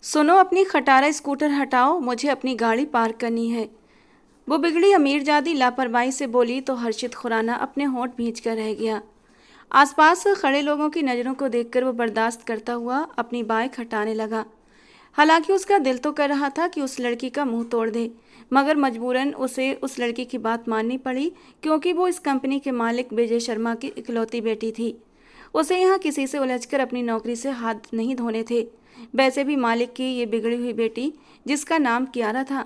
सुनो, अपनी खटारा स्कूटर हटाओ, मुझे अपनी गाड़ी पार्क करनी है। वो बिगड़ी अमीरजादी लापरवाही से बोली तो हर्षित खुराना अपने होंठ भींच कर रह गया। आसपास खड़े लोगों की नज़रों को देखकर वो बर्दाश्त करता हुआ अपनी बाइक हटाने लगा। हालांकि उसका दिल तो कर रहा था कि उस लड़की का मुंह तोड़ दे, मगर मजबूरन उसे उस लड़की की बात माननी पड़ी, क्योंकि वो इस कंपनी के मालिक विजय शर्मा की इकलौती बेटी थी। उसे यहाँ किसी से उलझकर अपनी नौकरी से हाथ नहीं धोने थे। वैसे भी मालिक की ये बिगड़ी हुई बेटी, जिसका नाम कियारा था,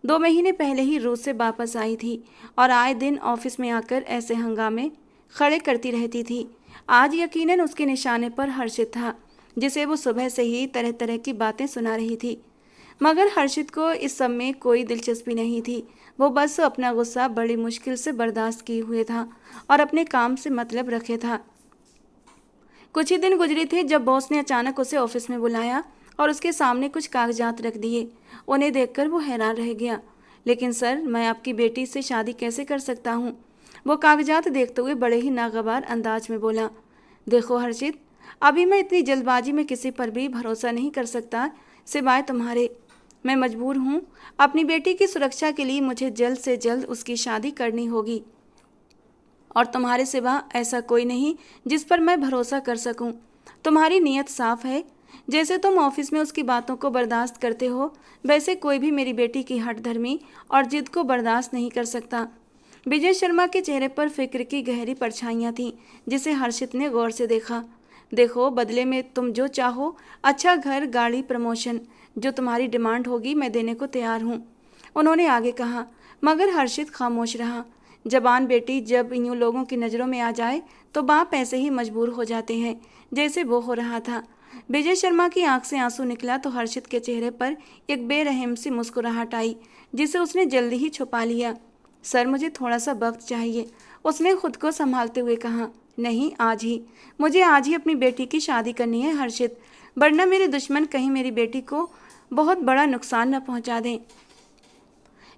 2 महीने पहले ही रूस से वापस आई थी और आए दिन ऑफिस में आकर ऐसे हंगामे खड़े करती रहती थी। आज यकीनन उसके निशाने पर हर्षित था, जिसे वो सुबह से ही तरह तरह की बातें सुना रही थी। मगर हर्षित को इस सब में कोई दिलचस्पी नहीं थी। वो बस अपना गुस्सा बड़ी मुश्किल से बर्दाश्त किए हुए था और अपने काम से मतलब रखे था। कुछ ही दिन गुजरे थे जब बॉस ने अचानक उसे ऑफिस में बुलाया और उसके सामने कुछ कागजात रख दिए। उन्हें देखकर वो हैरान रह गया। लेकिन सर, मैं आपकी बेटी से शादी कैसे कर सकता हूँ? वो कागजात देखते हुए बड़े ही नागवार अंदाज में बोला। देखो हर्षित, अभी मैं इतनी जल्दबाजी में किसी पर भी भरोसा नहीं कर सकता, सिवाय तुम्हारे। मैं मजबूर हूँ। अपनी बेटी की सुरक्षा के लिए मुझे जल्द से जल्द उसकी शादी करनी होगी, और तुम्हारे सिवा ऐसा कोई नहीं जिस पर मैं भरोसा कर सकूं। तुम्हारी नीयत साफ है। जैसे तुम ऑफिस में उसकी बातों को बर्दाश्त करते हो, वैसे कोई भी मेरी बेटी की हठधर्मी और जिद को बर्दाश्त नहीं कर सकता। विजय शर्मा के चेहरे पर फिक्र की गहरी परछाइयाँ थीं, जिसे हर्षित ने गौर से देखा। देखो, बदले में तुम जो चाहो, अच्छा घर, गाड़ी, प्रमोशन, जो तुम्हारी डिमांड होगी मैं देने को तैयार हूँ, उन्होंने आगे कहा। मगर हर्षित खामोश रहा। जबान बेटी जब यूं लोगों की नज़रों में आ जाए तो बाप ऐसे ही मजबूर हो जाते हैं, जैसे वो हो रहा था। विजय शर्मा की आंख से आंसू निकला तो हर्षित के चेहरे पर एक बेरहम सी मुस्कुराहट आई, जिसे उसने जल्दी ही छुपा लिया। सर, मुझे थोड़ा सा वक्त चाहिए, उसने खुद को संभालते हुए कहा। नहीं, आज ही, मुझे आज ही अपनी बेटी की शादी करनी है हर्षित, वरना मेरे दुश्मन कहीं मेरी बेटी को बहुत बड़ा नुकसान न पहुंचा दें।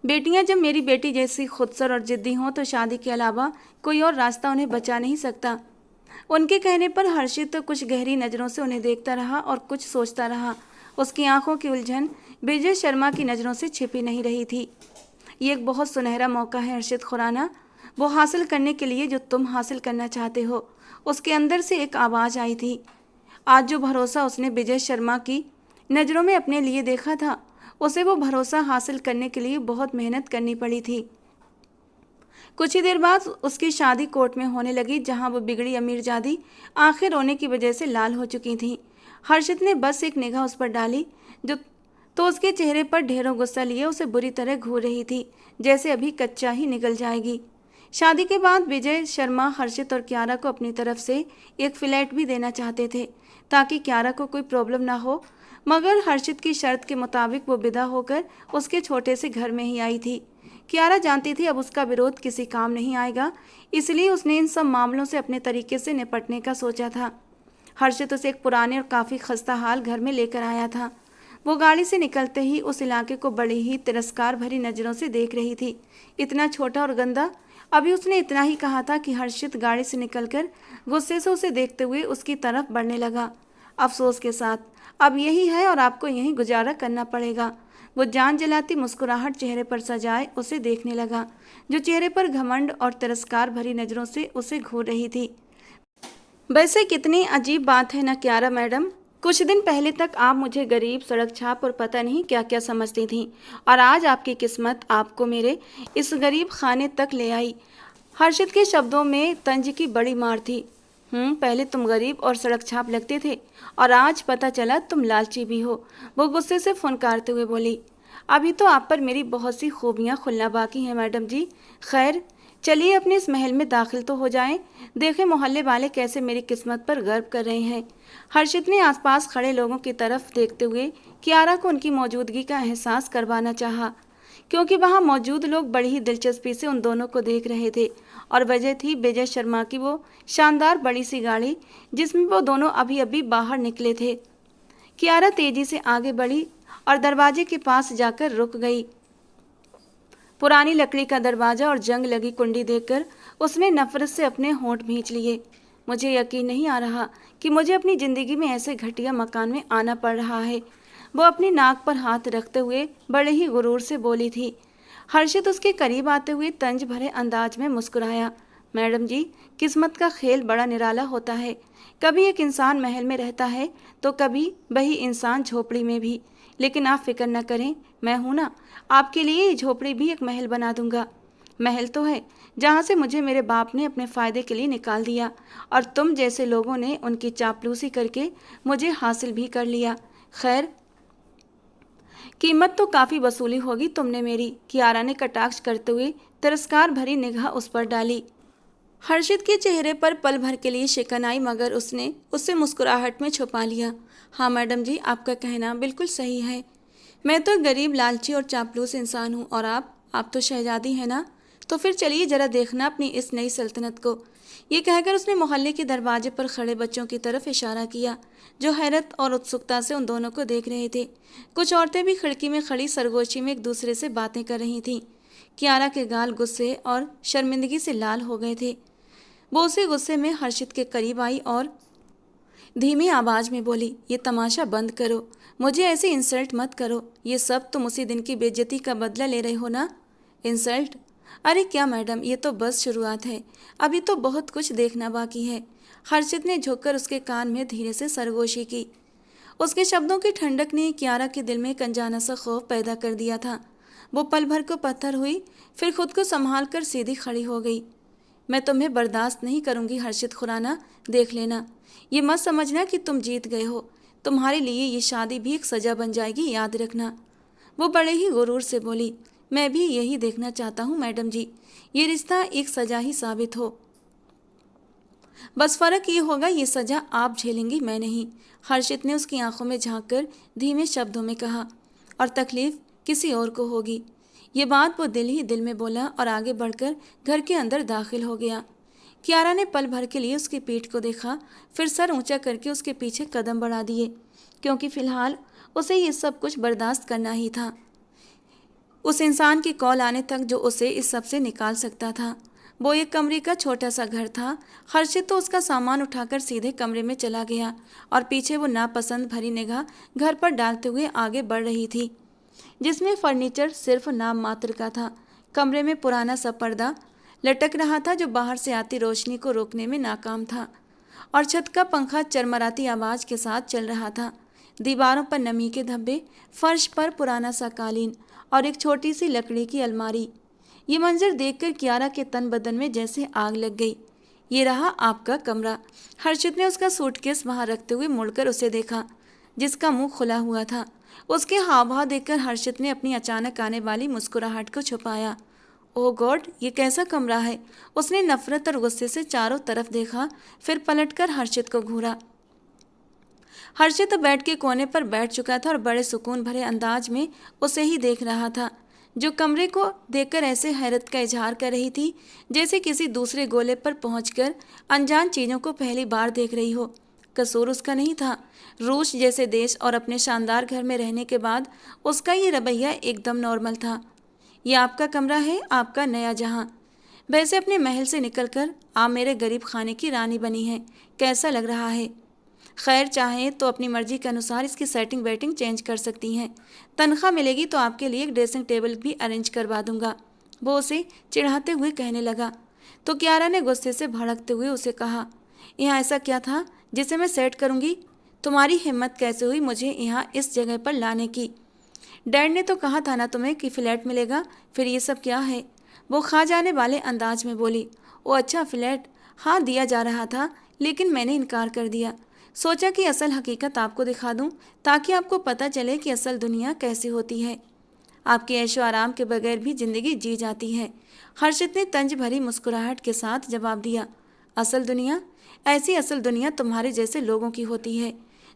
बेटियां जब मेरी बेटी जैसी खुदसर और जिद्दी हों तो शादी के अलावा कोई और रास्ता उन्हें बचा नहीं सकता। उनके कहने पर हर्षित तो कुछ गहरी नज़रों से उन्हें देखता रहा और कुछ सोचता रहा। उसकी आंखों की उलझन विजय शर्मा की नज़रों से छिपी नहीं रही थी। ये एक बहुत सुनहरा मौका है हर्षित खुराना, वो हासिल करने के लिए जो तुम हासिल करना चाहते हो। उसके अंदर से एक आवाज़ आई थी। आज जो भरोसा उसने विजय शर्मा की नज़रों में अपने लिए देखा था, उसे वो भरोसा हासिल करने के लिए बहुत मेहनत करनी पड़ी थी। कुछ ही देर बाद उसकी शादी कोर्ट में होने लगी, जहां वो बिगड़ी अमीरजादी आखिर रोने की वजह से लाल हो चुकी थी। हर्षित ने बस एक निगाह उस पर डाली, जो तो उसके चेहरे पर ढेरों गुस्सा लिए उसे बुरी तरह घूर रही थी, जैसे अभी कच्चा ही निकल जाएगी। शादी के बाद विजय शर्मा हर्षित और क्यारा को अपनी तरफ से एक फ्लैट भी देना चाहते थे, ताकि क्यारा को कोई प्रॉब्लम ना हो। मगर हर्षित की शर्त के मुताबिक वो विदा होकर उसके छोटे से घर में ही आई थी। क्यारा जानती थी अब उसका विरोध किसी काम नहीं आएगा, इसलिए उसने इन सब मामलों से अपने तरीके से निपटने का सोचा था। हर्षित उसे एक पुराने और काफ़ी खस्ता हाल घर में लेकर आया था। वो गाड़ी से निकलते ही उस इलाके को बड़ी ही तिरस्कार भरी नज़रों से देख रही थी। इतना छोटा और गंदा। अभी उसने इतना ही कहा था कि हर्षित गाड़ी से निकलकर गुस्से से उसे देखते हुए उसकी तरफ बढ़ने लगा। अफसोस के साथ अब यही है और आपको यहीं गुजारा करना पड़ेगा। वो जान जलाती मुस्कुराहट चेहरे पर सजाए उसे देखने लगा, जो चेहरे पर घमंड और तिरस्कार भरी नज़रों से उसे घूर रही थी। वैसे कितनी अजीब बात है ना क्यारा मैडम, कुछ दिन पहले तक आप मुझे गरीब, सड़क छाप और पता नहीं क्या क्या समझती थीं, और आज आपकी किस्मत आपको मेरे इस गरीब खाने तक ले आई। हर्षित के शब्दों में तंज की बड़ी मार थी। पहले तुम गरीब और सड़क छाप लगते थे, और आज पता चला तुम लालची भी हो, वो गुस्से से फुनकारते हुए बोली। अभी तो आप पर मेरी बहुत सी खूबियाँ खुलना बाकी हैं मैडम जी। खैर, चलिए अपने इस महल में दाखिल तो हो जाएं, देखें मोहल्ले वाले कैसे मेरी किस्मत पर गर्व कर रहे हैं। हर्षित ने आसपास खड़े लोगों की तरफ देखते हुए क्यारा को उनकी मौजूदगी का एहसास करवाना चाहा, क्योंकि वहां मौजूद लोग बड़ी ही दिलचस्पी से उन दोनों को देख रहे थे, और वजह थी विजय शर्मा की वो शानदार बड़ी सी गाड़ी, जिसमें वो दोनों अभी अभी बाहर निकले थे। क्यारा तेजी से आगे बढ़ी और दरवाजे के पास जाकर रुक गई। पुरानी लकड़ी का दरवाजा और जंग लगी कुंडी देखकर उसने नफरत से अपने होंठ भींच लिए। मुझे यकीन नहीं आ रहा कि मुझे अपनी ज़िंदगी में ऐसे घटिया मकान में आना पड़ रहा है। वो अपनी नाक पर हाथ रखते हुए बड़े ही गुरूर से बोली थी। हर्षित उसके करीब आते हुए तंज भरे अंदाज में मुस्कुराया। मैडम जी, किस्मत का खेल बड़ा निराला होता है। कभी एक इंसान महल में रहता है तो कभी वही इंसान झोपड़ी में भी। लेकिन आप फिक्र न करें, मैं हूं ना, आपके लिए ये झोपड़ी भी एक महल बना दूंगा। महल तो है जहाँ से मुझे मेरे बाप ने अपने फ़ायदे के लिए निकाल दिया और तुम जैसे लोगों ने उनकी चापलूसी करके मुझे हासिल भी कर लिया। खैर, कीमत तो काफ़ी वसूली होगी तुमने मेरी। कियारा ने कटाक्ष करते हुए तिरस्कार भरी निगाह उस पर डाली। हर्षित के चेहरे पर पल भर के लिए शिकन आई, मगर उसने उससे मुस्कुराहट में छुपा लिया। हाँ मैडम जी, आपका कहना बिल्कुल सही है। मैं तो गरीब, लालची और चापलूस इंसान हूँ, और आप तो शहजादी हैं ना। तो फिर चलिए जरा देखना अपनी इस नई सल्तनत को। ये कहकर उसने मोहल्ले के दरवाजे पर खड़े बच्चों की तरफ इशारा किया, जो हैरत और उत्सुकता से उन दोनों को देख रहे थे। कुछ औरतें भी खिड़की में खड़ी सरगोशी में एक दूसरे से बातें कर रही थीं। कियारा के गाल गुस्से और शर्मिंदगी से लाल हो गए थे। वो उसी गुस्से में हर्षित के करीब आई और धीमी आवाज में बोली, ये तमाशा बंद करो, मुझे ऐसे इंसल्ट मत करो। ये सब तुम उसी दिन की बेइज्जती का बदला ले रहे हो ना। इंसल्ट? अरे क्या मैडम, ये तो बस शुरुआत है, अभी तो बहुत कुछ देखना बाकी है। हर्षित ने झुककर उसके कान में धीरे से सरगोशी की। उसके शब्दों की ठंडक ने कियारा के दिल में एक अनजाना सा खौफ पैदा कर दिया था। वो पल भर को पत्थर हुई, फिर खुद को संभाल कर सीधी खड़ी हो गई। मैं तुम्हें बर्दाश्त नहीं करूंगी हर्षित खुराना, देख लेना। ये मत समझना कि तुम जीत गए हो। तुम्हारे लिए ये शादी भी एक सजा बन जाएगी, याद रखना। वो बड़े ही गुरूर से बोली, मैं भी यही देखना चाहता हूँ मैडम जी, ये रिश्ता एक सजा ही साबित हो। बस फर्क ये होगा, ये सजा आप झेलेंगी, मैं नहीं। हर्षित ने उसकी आंखों में झांक कर धीमे शब्दों में कहा, और तकलीफ किसी और को होगी। ये बात वो दिल ही दिल में बोला और आगे बढ़कर घर के अंदर दाखिल हो गया। कियारा ने पल भर के लिए उसकी पीठ को देखा, फिर सर ऊंचा करके उसके पीछे कदम बढ़ा दिए, क्योंकि फिलहाल उसे ये सब कुछ बर्दाश्त करना ही था। उस इंसान की कॉल आने तक जो उसे इस सब से निकाल सकता था। वो एक कमरे का छोटा सा घर था। हर्षित तो उसका सामान उठाकर सीधे कमरे में चला गया और पीछे वो नापसंद भरी निगाह घर पर डालते हुए आगे बढ़ रही थी, जिसमें फर्नीचर सिर्फ नाम मात्र का था। कमरे में पुराना सा पर्दा लटक रहा था जो बाहर से आती रोशनी को रोकने में नाकाम था, और छत का पंखा चरमराती आवाज के साथ चल रहा था। दीवारों पर नमी के धब्बे, फर्श पर पुराना सा कालीन और एक छोटी सी लकड़ी की अलमारी। ये मंजर देखकर कियारा के तन बदन में जैसे आग लग गई। ये रहा आपका कमरा। हर्षित ने उसका सूटकेस वहां रखते हुए मुड़कर उसे देखा, जिसका मुंह खुला हुआ था। उसके हाव भाव देखकर हर्षित ने अपनी अचानक आने वाली मुस्कुराहट को छुपाया। ओह गॉड, ये कैसा कमरा है। उसने नफरत और गुस्से से चारों तरफ देखा, फिर पलटकर हर्षित को घूरा। हर्षित बेड के कोने पर बैठ चुका था और बड़े सुकून भरे अंदाज में उसे ही देख रहा था, जो कमरे को देखकर ऐसे हैरत का इजहार कर रही थी जैसे किसी दूसरे गोले पर पहुंचकर अनजान चीज़ों को पहली बार देख रही हो। कसूर उसका नहीं था। रूस जैसे देश और अपने शानदार घर में रहने के बाद उसका ये रवैया एकदम नॉर्मल था। ये आपका कमरा है, आपका नया जहां। वैसे अपने महल से निकलकर आप मेरे गरीब खाने की रानी बनी हैं। कैसा लग रहा है? खैर, चाहें तो अपनी मर्जी के अनुसार इसकी सेटिंग वेटिंग चेंज कर सकती हैं। तनख्वाह मिलेगी तो आपके लिए एक ड्रेसिंग टेबल भी अरेंज करवा दूंगा। वो उसे चिढ़ाते हुए कहने लगा, तो कियारा ने गुस्से से भड़कते हुए उसे कहा, यहाँ ऐसा क्या था जिसे मैं सेट करूँगी? तुम्हारी हिम्मत कैसे हुई मुझे यहाँ इस जगह पर लाने की? डैड ने तो कहा था ना तुम्हें कि फ्लैट मिलेगा, फिर ये सब क्या है? वो खा जाने वाले अंदाज में बोली। ओ अच्छा, फ्लैट हाँ दिया जा रहा था, लेकिन मैंने इनकार कर दिया। सोचा कि असल हकीकत आपको दिखा दूं, ताकि आपको पता चले कि असल दुनिया कैसी होती है। आपके ऐशो आराम के बगैर भी जिंदगी जी जाती है। हर्षित ने तंज भरी मुस्कुराहट के साथ जवाब दिया। असल दुनिया? ऐसी असल दुनिया तुम्हारे जैसे लोगों की होती है,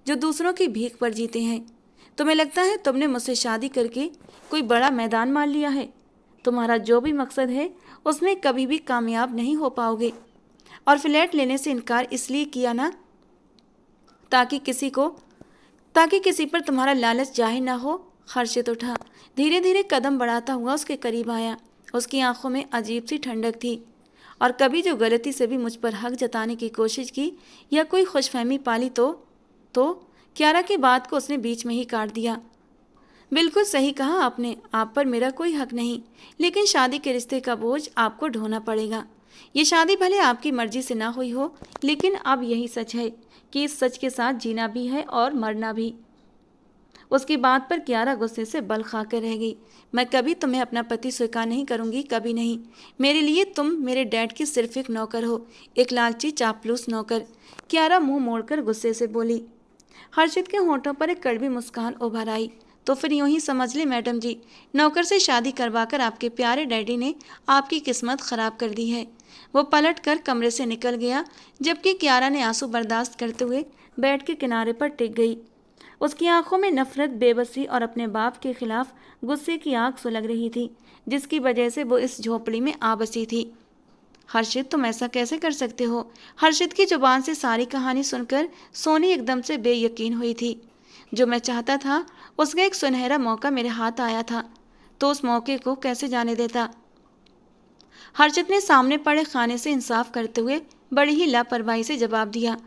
जो दूसरों की भीख पर जीते हैं। तुम्हें लगता है तुमने मुझसे शादी करके कोई बड़ा मैदान मान लिया है? तुम्हारा जो भी मकसद है उसमें कभी भी कामयाब नहीं हो पाओगे। और फ्लैट लेने से इनकार इसलिए किया ना, ताकि किसी पर तुम्हारा लालच जाहिर ना हो। हर्षित उठा, धीरे धीरे कदम बढ़ाता हुआ उसके करीब आया। उसकी आंखों में अजीब सी ठंडक थी, और कभी जो गलती से भी मुझ पर हक जताने की कोशिश की या कोई खुशफहमी पाली तो कियारा की बात को उसने बीच में ही काट दिया। बिल्कुल सही कहा आपने, आप पर मेरा कोई हक नहीं, लेकिन शादी के रिश्ते का बोझ आपको ढोना पड़ेगा। ये शादी भले आपकी मर्जी से ना हुई हो, लेकिन अब यही सच है कि इस सच के साथ जीना भी है और मरना भी। उसकी बात पर कियारा गुस्से से बल खाकर रह गई। मैं कभी तुम्हें अपना पति स्वीकार नहीं करूंगी, कभी नहीं। मेरे लिए तुम मेरे डैड की सिर्फ एक नौकर हो, एक लालची चापलूस नौकर। कियारा मुंह मोड़कर गुस्से से बोली। हर्षित के होंठों पर एक कड़वी मुस्कान उभर आई। तो फिर यूं ही समझ ले मैडम जी, नौकर से शादी करवाकर आपके प्यारे डैडी ने आपकी किस्मत खराब कर दी है। वो पलट कर कमरे से निकल गया, जबकि कियारा ने आंसू बर्दाश्त करते हुए बेड के किनारे पर टिक गई। उसकी आंखों में नफरत, बेबसी और अपने बाप के खिलाफ गुस्से की आग सुलग रही थी, जिसकी वजह से वो इस झोपड़ी में आ बसी थी। हर्षित, तुम ऐसा कैसे कर सकते हो? हर्षित की जुबान से सारी कहानी सुनकर सोनी एकदम से बेयकीन हुई थी। जो मैं चाहता था, उसका एक सुनहरा मौका मेरे हाथ आया था, तो उस मौके को कैसे जाने देता? हर्षित ने सामने पड़े खाने से इंसाफ करते हुए बड़ी ही लापरवाही से जवाब दिया।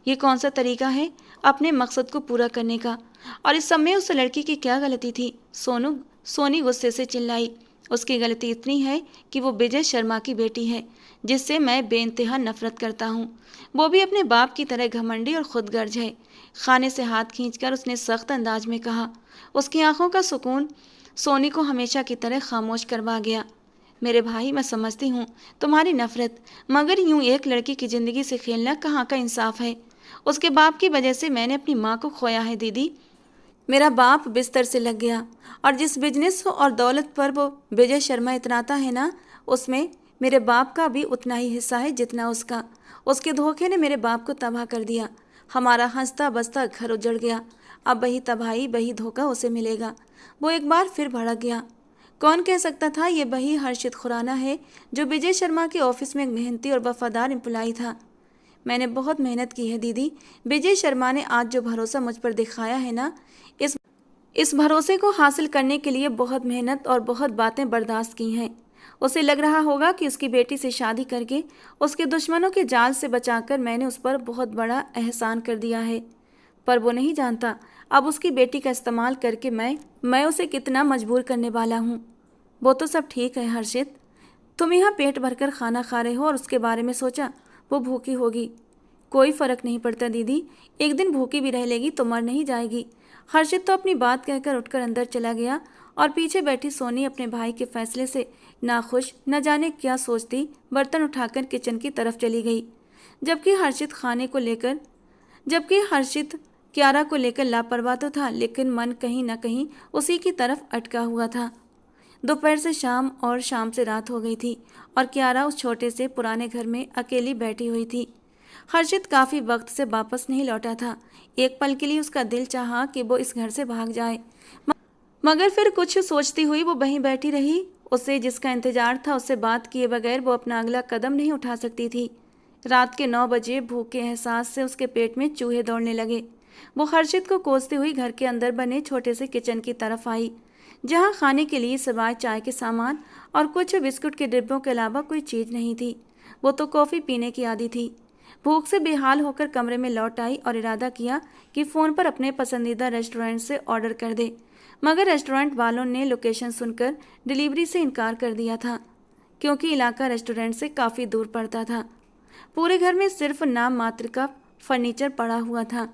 ये कौन सा तरीका है अपने मकसद को पूरा करने का? और इस समय उस लड़की की क्या गलती थी? सोनी गुस्से से चिल्लाई। उसकी गलती इतनी है कि वो विजय शर्मा की बेटी है, जिससे मैं बेइंतहा नफरत करता हूँ। वो भी अपने बाप की तरह घमंडी और खुदगर्ज है। खाने से हाथ खींचकर उसने सख्त अंदाज में कहा। उसकी आंखों का सुकून सोनी को हमेशा की तरह खामोश करवा गया। मेरे भाई, मैं समझती हूँ तुम्हारी नफरत, मगर यूं एक लड़की की ज़िंदगी से खेलना कहाँ का इंसाफ है? उसके बाप की वजह से मैंने अपनी माँ को खोया है दीदी। मेरा बाप बिस्तर से लग गया, और जिस बिजनेस और दौलत पर वो विजय शर्मा इतराता है ना, उसमें मेरे बाप का भी उतना ही हिस्सा है जितना उसका। उसके धोखे ने मेरे बाप को तबाह कर दिया। हमारा हंसता बसता घर उजड़ गया। अब वही तबाही, वही धोखा उसे मिलेगा। वो एक बार फिर भड़क गया। कौन कह सकता था ये वही हर्षित खुराना है जो विजय शर्मा के ऑफिस में एक मेहनती और वफादार एम्प्लॉय था। मैंने बहुत मेहनत की है दीदी। विजय शर्मा ने आज जो भरोसा मुझ पर दिखाया है ना, इस भरोसे को हासिल करने के लिए बहुत मेहनत और बहुत बातें बर्दाश्त की हैं। उसे लग रहा होगा कि उसकी बेटी से शादी करके उसके दुश्मनों के जाल से बचाकर मैंने उस पर बहुत बड़ा एहसान कर दिया है, पर वो नहीं जानता अब उसकी बेटी का इस्तेमाल करके मैं उसे कितना मजबूर करने वाला हूँ। वो तो सब ठीक है हर्षित, तुम यहाँ पेट भरकर खाना खा रहे हो और उसके बारे में सोचा वो भूखी होगी। कोई फर्क नहीं पड़ता दीदी, एक दिन भूखी भी रह लेगी तो मर नहीं जाएगी। हर्षित तो अपनी बात कहकर उठकर अंदर चला गया, और पीछे बैठी सोनी अपने भाई के फैसले से नाखुश, न जाने क्या सोचती, बर्तन उठाकर किचन की तरफ चली गई। जबकि हर्षित कियारा को लेकर लापरवाह तो था, लेकिन मन कहीं न कहीं उसी की तरफ अटका हुआ था। दोपहर से शाम और शाम से रात हो गई थी, और कियारा उस छोटे से पुराने घर में अकेली बैठी हुई थी। हर्षित काफ़ी वक्त से वापस नहीं लौटा था। एक पल के लिए उसका दिल चाहा कि वो इस घर से भाग जाए, मगर फिर कुछ सोचती हुई वो वहीं बैठी रही। उसे जिसका इंतजार था, उससे बात किए बगैर वो अपना अगला कदम नहीं उठा सकती थी। रात के 9 बजे भूख के एहसास से उसके पेट में चूहे दौड़ने लगे। वो हर्षित को कोसती हुई घर के अंदर बने छोटे से किचन की तरफ आई, जहाँ खाने के लिए सिवाय चाय के सामान और कुछ बिस्कुट के डिब्बों के अलावा कोई चीज़ नहीं थी। वो तो कॉफ़ी पीने की आदी थी। भूख से बेहाल होकर कमरे में लौट आई और इरादा किया कि फ़ोन पर अपने पसंदीदा रेस्टोरेंट से ऑर्डर कर दे, मगर रेस्टोरेंट वालों ने लोकेशन सुनकर डिलीवरी से इनकार कर दिया था, क्योंकि इलाका रेस्टोरेंट से काफ़ी दूर पड़ता था। पूरे घर में सिर्फ नाम मात्र का फर्नीचर पड़ा हुआ था।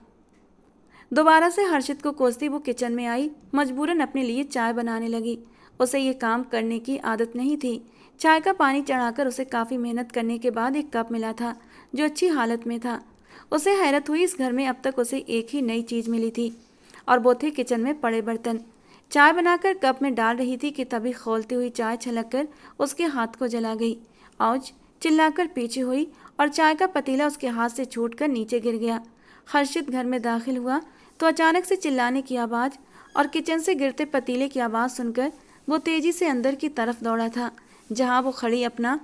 दोबारा से हर्षित को कोसती वो किचन में आई, मजबूरन अपने लिए चाय बनाने लगी। उसे ये काम करने की आदत नहीं थी। चाय का पानी चढ़ाकर उसे काफ़ी मेहनत करने के बाद एक कप मिला था, जो अच्छी हालत में था। उसे हैरत हुई, इस घर में अब तक उसे एक ही नई चीज़ मिली थी, और वो थे किचन में पड़े बर्तन। चाय बनाकर कप में डाल रही थी कि तभी खौलती हुई चाय छलककर उसके हाथ को जला गई। औज चिल्लाकर पीछे हुई और चाय का पतीला उसके हाथ से छूटकर नीचे गिर गया। हर्षित घर में दाखिल हुआ तो अचानक से चिल्लाने की आवाज़ और किचन से गिरते पतीले की आवाज़ सुनकर वो तेजी से अंदर की तरफ दौड़ा था, जहाँ वो खड़ी अपना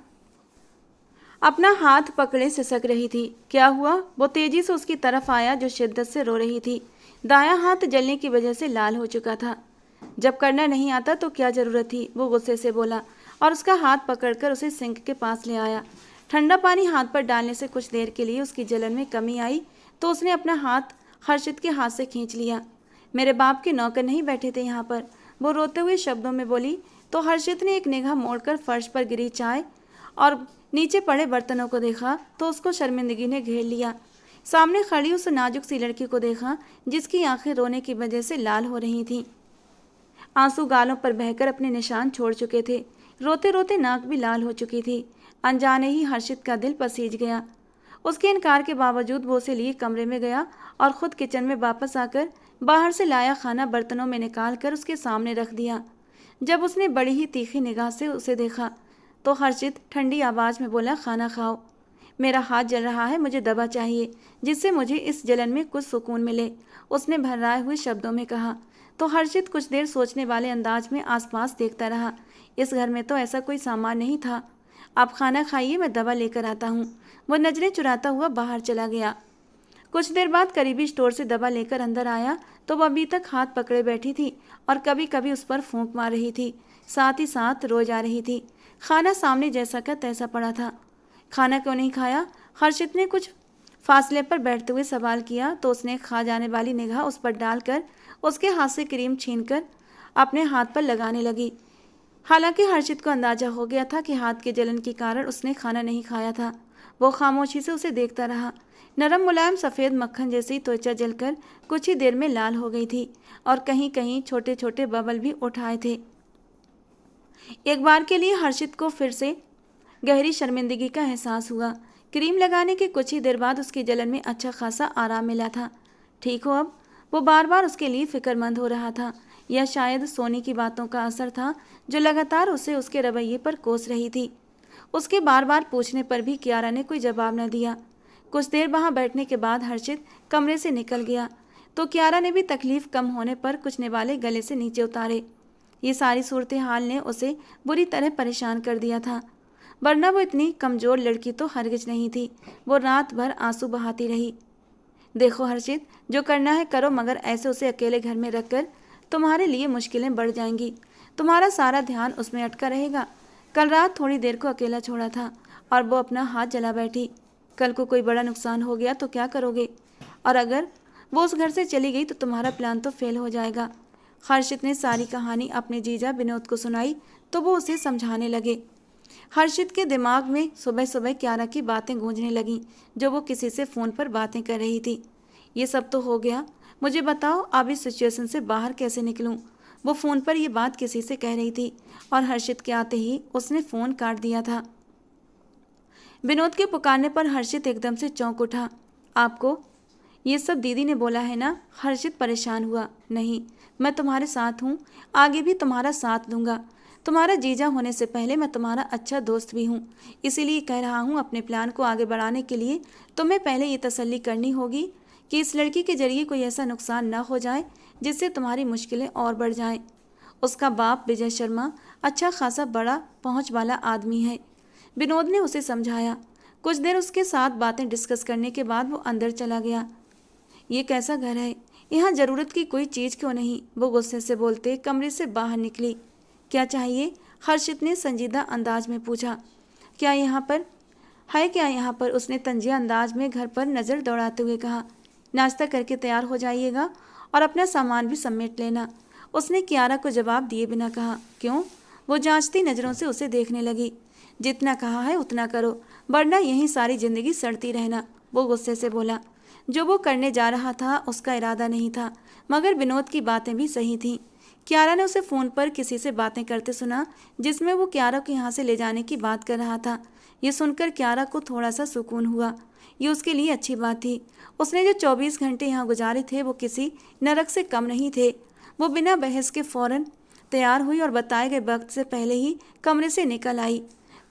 हाथ पकड़े सिसक रही थी। क्या हुआ? वो तेजी से उसकी तरफ आया, जो शिद्दत से रो रही थी। दायां हाथ जलने की वजह से लाल हो चुका था। जब करना नहीं आता तो क्या ज़रूरत थी, वो गुस्से से बोला, और उसका हाथ पकड़कर उसे सिंक के पास ले आया। ठंडा पानी हाथ पर डालने से कुछ देर के लिए उसकी जलन में कमी आई, तो उसने अपना हाथ हर्षित के हाथ से खींच लिया। मेरे बाप के नौकर नहीं बैठे थे यहाँ पर, वो रोते हुए शब्दों में बोली। तो हर्षित ने एक निगाह मोड़कर फर्श पर गिरी चाय और नीचे पड़े बर्तनों को देखा तो उसको शर्मिंदगी ने घेर लिया। सामने खड़ी उस नाजुक सी लड़की को देखा जिसकी आंखें रोने की वजह से लाल हो रही थीं। आंसू गालों पर बहकर अपने निशान छोड़ चुके थे। रोते रोते नाक भी लाल हो चुकी थी। अनजाने ही हर्षित का दिल पसीज गया। उसके इनकार के बावजूद वो उसे लिए कमरे में गया और खुद किचन में वापस आकर बाहर से लाया खाना बर्तनों में निकाल कर उसके सामने रख दिया। जब उसने बड़ी ही तीखी निगाह से उसे देखा तो हर्षित ठंडी आवाज़ में बोला, खाना खाओ। मेरा हाथ जल रहा है, मुझे दवा चाहिए जिससे मुझे इस जलन में कुछ सुकून मिले, उसने भर्राए हुए शब्दों में कहा। तो हर्षित कुछ देर सोचने वाले अंदाज में आसपास देखता रहा। इस घर में तो ऐसा कोई सामान नहीं था। आप खाना खाइए, मैं दवा लेकर आता हूँ। वो नजरें चुराता हुआ बाहर चला गया। कुछ देर बाद करीबी स्टोर से दवा लेकर अंदर आया तो वह अभी तक हाथ पकड़े बैठी थी और कभी कभी उस पर फूंक मार रही थी, साथ ही साथ रो जा रही थी। खाना सामने जैसा का तैसा पड़ा था। खाना क्यों नहीं खाया? हर्षित ने कुछ फासले पर बैठते हुए सवाल किया तो उसने खा जाने वाली निगाह उस पर डालकर उसके हाथ से क्रीम छीनकर अपने हाथ पर लगाने लगी। हालांकि हर्षित को अंदाजा हो गया था कि हाथ के जलन के कारण उसने खाना नहीं खाया था। वो खामोशी से उसे देखता रहा। नरम मुलायम सफ़ेद मक्खन जैसी त्वचा जलकर कुछ ही देर में लाल हो गई थी और कहीं कहीं छोटे छोटे बबल भी उठाए थे। एक बार के लिए हर्षित को फिर से गहरी शर्मिंदगी का एहसास हुआ। क्रीम लगाने के कुछ ही देर बाद उसकी जलन में अच्छा खासा आराम मिला था। ठीक हो अब? वो बार बार उसके लिए फिक्रमंद हो रहा था। यह शायद सोनी की बातों का असर था जो लगातार उसे उसके रवैये पर कोस रही थी। उसके बार बार पूछने पर भी कियारा ने कोई जवाब न दिया। कुछ देर वहां बैठने के बाद हर्षित कमरे से निकल गया तो कियारा ने भी तकलीफ कम होने पर कुछ निवाले गले से नीचे उतारे। ये सारी सूरत हाल ने उसे बुरी तरह परेशान कर दिया था, वरना वो इतनी कमज़ोर लड़की तो हरगिज नहीं थी। वो रात भर आंसू बहाती रही। देखो हर्षित, जो करना है करो, मगर ऐसे उसे अकेले घर में रखकर तुम्हारे लिए मुश्किलें बढ़ जाएंगी। तुम्हारा सारा ध्यान उसमें अटका रहेगा। कल रात थोड़ी देर को अकेला छोड़ा था और वो अपना हाथ जला बैठी। कल को कोई बड़ा नुकसान हो गया तो क्या करोगे? और अगर वो उस घर से चली गई तो तुम्हारा प्लान तो फेल हो जाएगा। हर्षित ने सारी कहानी अपने जीजा विनोद को सुनाई तो वो उसे समझाने लगे। हर्षित के दिमाग में सुबह सुबह कियारा की बातें गूंजने लगीं जो वो किसी से फ़ोन पर बातें कर रही थी। ये सब तो हो गया, मुझे बताओ अब इस सिचुएशन से बाहर कैसे निकलूं? वो फ़ोन पर ये बात किसी से कह रही थी और हर्षित के आते ही उसने फ़ोन काट दिया था। विनोद के पुकारने पर हर्षित एकदम से चौंक उठा। आपको ये सब दीदी ने बोला है ना? हर्षित परेशान हुआ। नहीं, मैं तुम्हारे साथ हूँ, आगे भी तुम्हारा साथ दूंगा। तुम्हारा जीजा होने से पहले मैं तुम्हारा अच्छा दोस्त भी हूँ, इसीलिए कह रहा हूँ अपने प्लान को आगे बढ़ाने के लिए तुम्हें पहले ये तसल्ली करनी होगी कि इस लड़की के जरिए कोई ऐसा नुकसान न हो जाए जिससे तुम्हारी मुश्किलें और बढ़ जाएं। उसका बाप विजय शर्मा अच्छा खासा बड़ा पहुँच वाला आदमी है, विनोद ने उसे समझाया। कुछ देर उसके साथ बातें डिस्कस करने के बाद वो अंदर चला गया। ये कैसा घर है, यहाँ ज़रूरत की कोई चीज़ क्यों नहीं? वो गुस्से से बोलते कमरे से बाहर निकली। क्या चाहिए? हर्षित ने संजीदा अंदाज में पूछा। क्या यहाँ पर है? क्या यहाँ पर? उसने तंजिया अंदाज में घर पर नज़र दौड़ाते हुए कहा। नाश्ता करके तैयार हो जाइएगा और अपना सामान भी समेट लेना, उसने कियारा को जवाब दिए बिना कहा। क्यों? वो जांचती नज़रों से उसे देखने लगी। जितना कहा है उतना करो, वरना यहीं सारी ज़िंदगी सड़ती रहना, वो गुस्से से बोला। जो वो करने जा रहा था उसका इरादा नहीं था, मगर विनोद की बातें भी सही थीं। कियारा ने उसे फ़ोन पर किसी से बातें करते सुना जिसमें वो कियारा को यहाँ से ले जाने की बात कर रहा था। ये सुनकर कियारा को थोड़ा सा सुकून हुआ। ये उसके लिए अच्छी बात थी। उसने जो 24 घंटे यहाँ गुजारे थे वो किसी नरक से कम नहीं थे। वो बिना बहस के फ़ौरन तैयार हुई और बताए गए वक्त से पहले ही कमरे से निकल आई।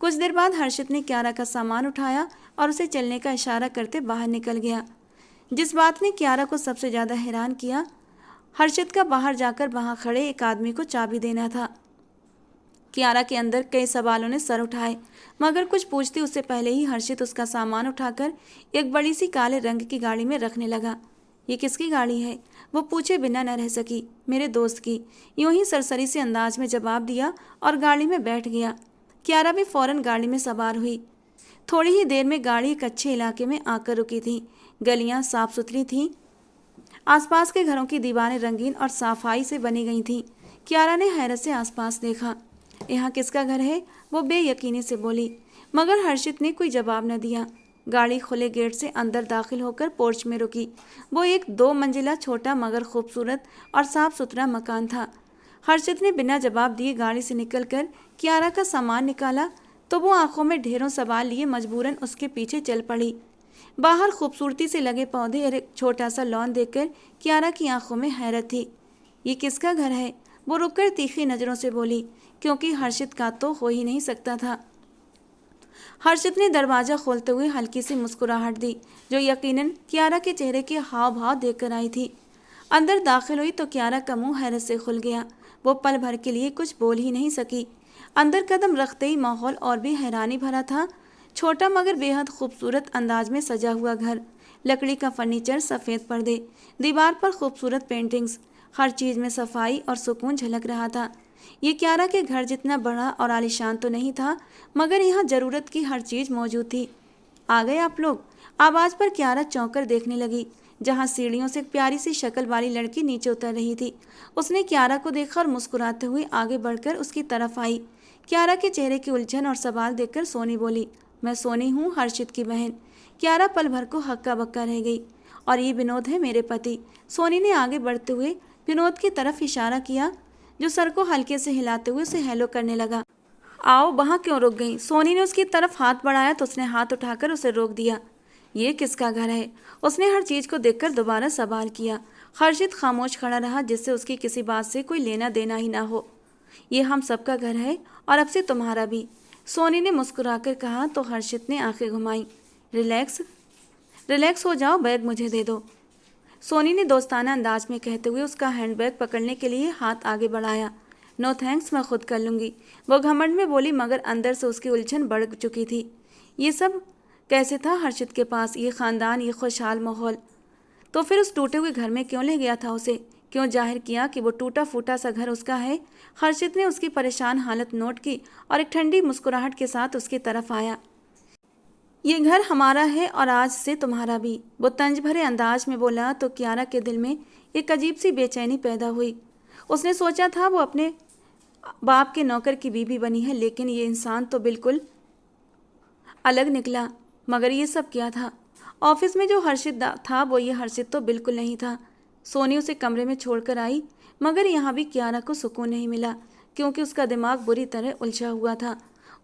कुछ देर बाद हर्षित ने कियारा का सामान उठाया और उसे चलने का इशारा करते बाहर निकल गया। जिस बात ने कियारा को सबसे ज़्यादा हैरान किया, हर्षित का बाहर जाकर वहां खड़े एक आदमी को चाबी देना था। कियारा के अंदर कई सवालों ने सर उठाए, मगर कुछ पूछती उससे पहले ही हर्षित उसका सामान उठाकर एक बड़ी सी काले रंग की गाड़ी में रखने लगा। ये किसकी गाड़ी है? वो पूछे बिना न रह सकी। मेरे दोस्त की, यूं ही सरसरी से अंदाज में जवाब दिया और गाड़ी में बैठ गया। कियारा भी फौरन गाड़ी में सवार हुई। थोड़ी ही देर में गाड़ी एक अच्छे इलाके में आकर रुकी थी। गलियां साफ सुथरी थीं आसपास के घरों की दीवारें रंगीन और सफाई से बनी गई थीं। कियारा ने हैरत से आसपास देखा। यहाँ किसका घर है? वो बेयकीनी से बोली, मगर हर्षित ने कोई जवाब न दिया। गाड़ी खुले गेट से अंदर दाखिल होकर पोर्च में रुकी। वो एक 2 मंजिला छोटा मगर खूबसूरत और साफ सुथरा मकान था। हर्षित ने बिना जवाब दिए गाड़ी से निकलकर कियारा का सामान निकाला तो वो आंखों में ढेरों सवाल लिए मजबूरन उसके पीछे चल पड़ी। बाहर खूबसूरती से लगे पौधे और एक छोटा सा लॉन देखकर कियारा की आंखों में हैरत थी। ये किसका घर है? वो रुककर तीखी नज़रों से बोली, क्योंकि हर्षित का तो हो ही नहीं सकता था। हर्षित ने दरवाज़ा खोलते हुए हल्की सी मुस्कुराहट दी, जो यकीनन कियारा के चेहरे के हाव भाव देखकर आई थी। अंदर दाखिल हुई तो कियारा का मुंह हैरत से खुल गया। वो पल भर के लिए कुछ बोल ही नहीं सकी। अंदर कदम रखते ही माहौल और भी हैरानी भरा था। छोटा मगर बेहद खूबसूरत अंदाज में सजा हुआ घर, लकड़ी का फर्नीचर, सफ़ेद पर्दे, दीवार पर खूबसूरत पेंटिंग्स, हर चीज़ में सफाई और सुकून झलक रहा था। ये कियारा के घर जितना बड़ा और आलीशान तो नहीं था, मगर यहाँ ज़रूरत की हर चीज़ मौजूद थी। आ गए आप लोग? आवाज़ पर कियारा चौंक कर देखने लगी, जहाँ सीढ़ियों से एक प्यारी सी शक्ल वाली लड़की नीचे उतर रही थी। उसने कियारा को देखा और मुस्कुराते हुए आगे बढ़कर उसकी तरफ आई। कियारा के चेहरे की उलझन और सवाल देखकर सोनी बोली, मैं सोनी हूँ, हर्षित की बहन। कियारा पल भर को हक्का बक्का रह गई। और ये विनोद है, मेरे पति। सोनी ने आगे बढ़ते हुए विनोद की तरफ इशारा किया, जो सर को हल्के से हिलाते हुए उसे हेलो करने लगा। आओ, वहाँ क्यों रुक गई? सोनी ने उसकी तरफ हाथ बढ़ाया तो उसने हाथ उठाकर उसे रोक दिया। ये किसका घर है? उसने हर चीज़ को देखकर दोबारा सवाल किया। हर्षित खामोश खड़ा रहा, जिससे उसकी किसी बात से कोई लेना देना ही ना हो। ये हम सबका घर है और अब से तुम्हारा भी, सोनी ने मुस्कुराकर कहा तो हर्षित ने आंखें घुमाई। रिलैक्स रिलैक्स हो जाओ, बैग मुझे दे दो, सोनी ने दोस्ताना अंदाज में कहते हुए उसका हैंडबैग पकड़ने के लिए हाथ आगे बढ़ाया। नो थैंक्स, मैं खुद कर लूँगी, वो घमंड में बोली, मगर अंदर से उसकी उलझन बढ़ चुकी थी। ये सब कैसे था हर्षित के पास? ये ख़ानदान, ये खुशहाल माहौल? तो फिर उस टूटे हुए घर में क्यों ले गया था उसे? क्यों जाहिर किया कि वो टूटा फूटा सा घर उसका है? हर्षित ने उसकी परेशान हालत नोट की और एक ठंडी मुस्कुराहट के साथ उसकी तरफ आया। ये घर हमारा है और आज से तुम्हारा भी, वो तंज भरे अंदाज में बोला तो कियारा के दिल में एक अजीब सी बेचैनी पैदा हुई। उसने सोचा था वो अपने बाप के नौकर की बीवी बनी है, लेकिन ये इंसान तो बिल्कुल अलग निकला। मगर ये सब क्या था? ऑफिस में जो हर्षित था वो ये हर्षित तो बिल्कुल नहीं था। सोनी उसे कमरे में छोड़कर आई, मगर यहाँ भी कियारा को सुकून नहीं मिला, क्योंकि उसका दिमाग बुरी तरह उलझा हुआ था।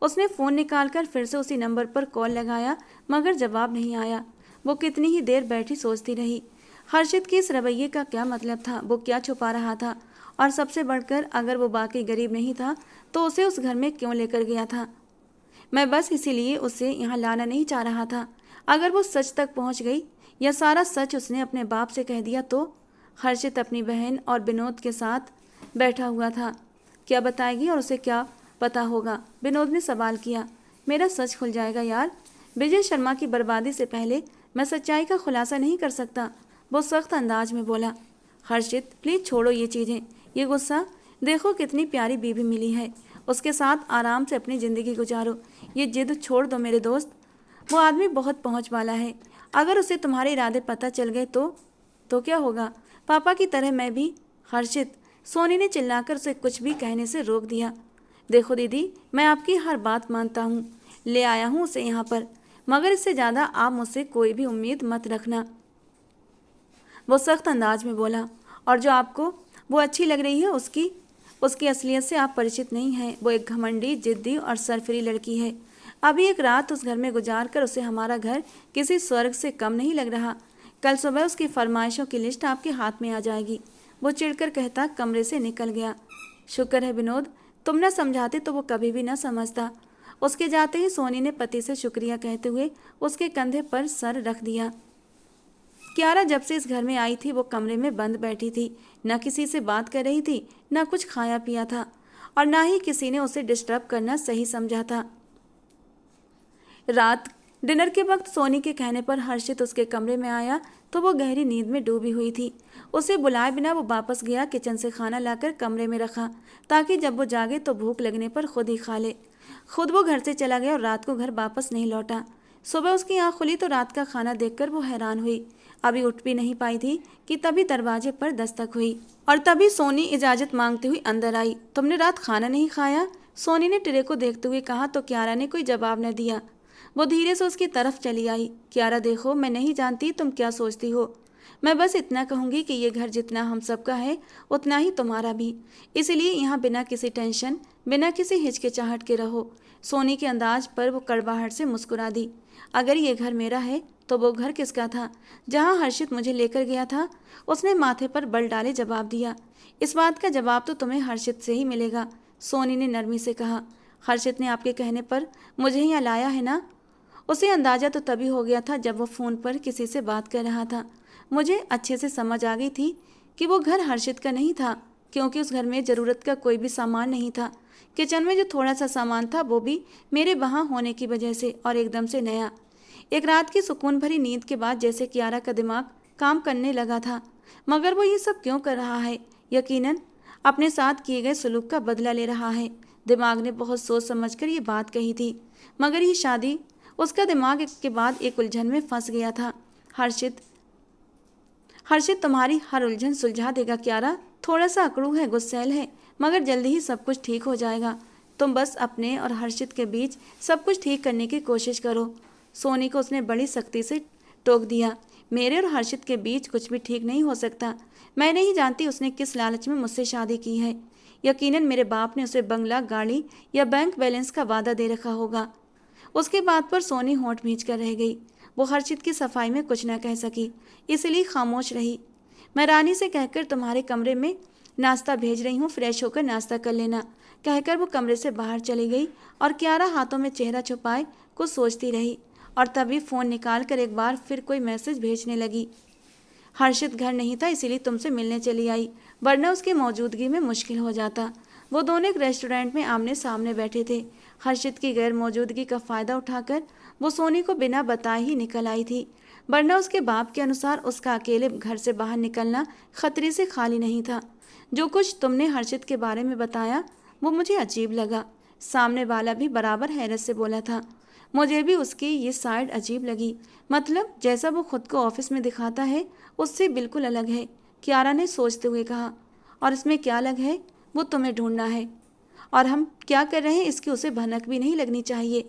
उसने फ़ोन निकालकर फिर से उसी नंबर पर कॉल लगाया, मगर जवाब नहीं आया। वो कितनी ही देर बैठी सोचती रही, हर्षित के इस रवैये का क्या मतलब था? वो क्या छुपा रहा था? और सबसे बढ़कर, अगर वो बाकी गरीब नहीं था तो उसे उस घर में क्यों लेकर गया था? मैं बस इसीलिए उसे यहाँ लाना नहीं चाह रहा था। अगर वो सच तक पहुँच गई या सारा सच उसने अपने बाप से कह दिया तो? हर्षित अपनी बहन और विनोद के साथ बैठा हुआ था, क्या बताएगी और उसे क्या पता होगा? विनोद ने सवाल किया। मेरा सच खुल जाएगा यार, विजय शर्मा की बर्बादी से पहले मैं सच्चाई का खुलासा नहीं कर सकता, वो सख्त अंदाज में बोला। हर्षित, प्लीज़ छोड़ो ये चीज़ें, ये गुस्सा। देखो कितनी प्यारी बीवी मिली है, उसके साथ आराम से अपनी ज़िंदगी गुजारो। ये जिद छोड़ दो मेरे दोस्त, वो आदमी बहुत पहुंच वाला है। अगर उसे तुम्हारे इरादे पता चल गए तो क्या होगा? पापा की तरह मैं भी। हर्षित, सोनी ने चिल्लाकर उसे कुछ भी कहने से रोक दिया। देखो दीदी, मैं आपकी हर बात मानता हूँ, ले आया हूँ उसे यहाँ पर, मगर इससे ज़्यादा आप मुझसे कोई भी उम्मीद मत रखना, वो सख्त अंदाज में बोला। और जो आपको वो अच्छी लग रही है उसकी असलियत से आप परिचित नहीं हैं। वो एक घमंडी, जिद्दी और सरफरी लड़की है। अभी एक रात उस घर में गुजार कर उसे हमारा घर किसी स्वर्ग से कम नहीं लग रहा। कल सुबह उसकी फरमाइशों की लिस्ट आपके हाथ में आ जाएगी, वो चिढ़कर कहता कमरे से निकल गया। शुक्र है विनोद, तुम न समझाते तो वो कभी भी न समझता। उसके जाते ही सोनी ने पति से शुक्रिया कहते हुए उसके कंधे पर सर रख दिया। कियारा जब से इस घर में आई थी वो कमरे में बंद बैठी थी, न किसी से बात कर रही थी, न कुछ खाया पिया था, और न ही किसी ने उसे डिस्टर्ब करना सही समझा था। रात डिनर के वक्त सोनी के कहने पर हर्षित उसके कमरे में आया तो वो गहरी नींद में डूबी हुई थी। उसे बुलाए बिना वो वापस गया, किचन से खाना लाकर कमरे में रखा ताकि जब वो जागे तो भूख लगने पर खुद ही खा ले। खुद वो घर से चला गया और रात को घर वापस नहीं लौटा। सुबह उसकी आँख खुली तो रात का खाना देखकर वो हैरान हुई। अभी उठ भी नहीं पाई थी कि तभी दरवाजे पर दस्तक हुई और तभी सोनी इजाज़त मांगती हुई अंदर आई। तुमने रात खाना नहीं खाया? सोनी ने ट्रे को देखते हुए कहा तो क्यारा ने कोई जवाब न दिया। वो धीरे से उसकी तरफ चली आई। क्यारा देखो, मैं नहीं जानती तुम क्या सोचती हो। मैं बस इतना कहूँगी कि ये घर जितना हम सबका है उतना ही तुम्हारा भी, इसलिए यहाँ बिना किसी टेंशन, बिना किसी हिचकिचाहट के रहो। सोनी के अंदाज पर वो कड़वाहट से मुस्कुरा दी। अगर ये घर मेरा है तो वो घर किसका था जहाँ हर्षित मुझे लेकर गया था? उसने माथे पर बल डाले जवाब दिया। इस बात का जवाब तो तुम्हें हर्षित से ही मिलेगा, सोनी ने नरमी से कहा। हर्षित ने आपके कहने पर मुझे यहाँ लाया है ना? उसे अंदाज़ा तो तभी हो गया था जब वो फ़ोन पर किसी से बात कर रहा था। मुझे अच्छे से समझ आ गई थी कि वो घर हर्षित का नहीं था, क्योंकि उस घर में ज़रूरत का कोई भी सामान नहीं था। किचन में जो थोड़ा सा सामान था वो भी मेरे वहाँ होने की वजह से, और एकदम से नया। एक रात की सुकून भरी नींद के बाद जैसे क्यारा का दिमाग काम करने लगा था। मगर वो ये सब क्यों कर रहा है? यकीनन अपने साथ किए गए सलूक का बदला ले रहा है। दिमाग ने बहुत सोच समझकर ये बात कही थी, मगर ये शादी उसका दिमाग के बाद एक उलझन में फंस गया था। हर्षित तुम्हारी हर उलझन सुलझा देगा क्यारा। थोड़ा सा अकड़ू है, गुस्सैल है, मगर जल्दी ही सब कुछ ठीक हो जाएगा। तुम बस अपने और हर्षित के बीच सब कुछ ठीक करने की कोशिश करो। सोनी को उसने बड़ी सख्ती से टोक दिया। मेरे और हर्षित के बीच कुछ भी ठीक नहीं हो सकता। मैं नहीं जानती उसने किस लालच में मुझसे शादी की है। यकीनन मेरे बाप ने उसे बंगला, गाड़ी या बैंक बैलेंस का वादा दे रखा होगा। उसके बात पर सोनी होंठ भींच कर रह गई। वो हर्षित की सफाई में कुछ न कह सकी, इसलिए खामोश रही। मैं रानी से कहकर तुम्हारे कमरे में नाश्ता भेज रही हूँ, फ्रेश होकर नाश्ता कर लेना, कहकर वो कमरे से बाहर चली गई और क्यारा हाथों में चेहरा छुपाए कुछ सोचती रही। और तभी फ़ोन निकाल कर एक बार फिर कोई मैसेज भेजने लगी। हर्षित घर नहीं था, इसीलिए तुमसे मिलने चली आई, वरना उसकी मौजूदगी में मुश्किल हो जाता। वो दोनों एक रेस्टोरेंट में आमने सामने बैठे थे। हर्षित की गैर मौजूदगी का फ़ायदा उठाकर वो सोनी को बिना बताए ही निकल आई थी, वरना उसके बाप के अनुसार उसका अकेले घर से बाहर निकलना खतरे से खाली नहीं था। जो कुछ तुमने हर्षित के बारे में बताया वो मुझे अजीब लगा। सामने वाला भी बराबर हैरत से बोला था। मुझे भी उसकी ये साइड अजीब लगी, मतलब जैसा वो खुद को ऑफिस में दिखाता है उससे बिल्कुल अलग है, क्यारा ने सोचते हुए कहा। और इसमें क्या अलग है वो तुम्हें ढूंढना है, और हम क्या कर रहे हैं इसकी उसे भनक भी नहीं लगनी चाहिए।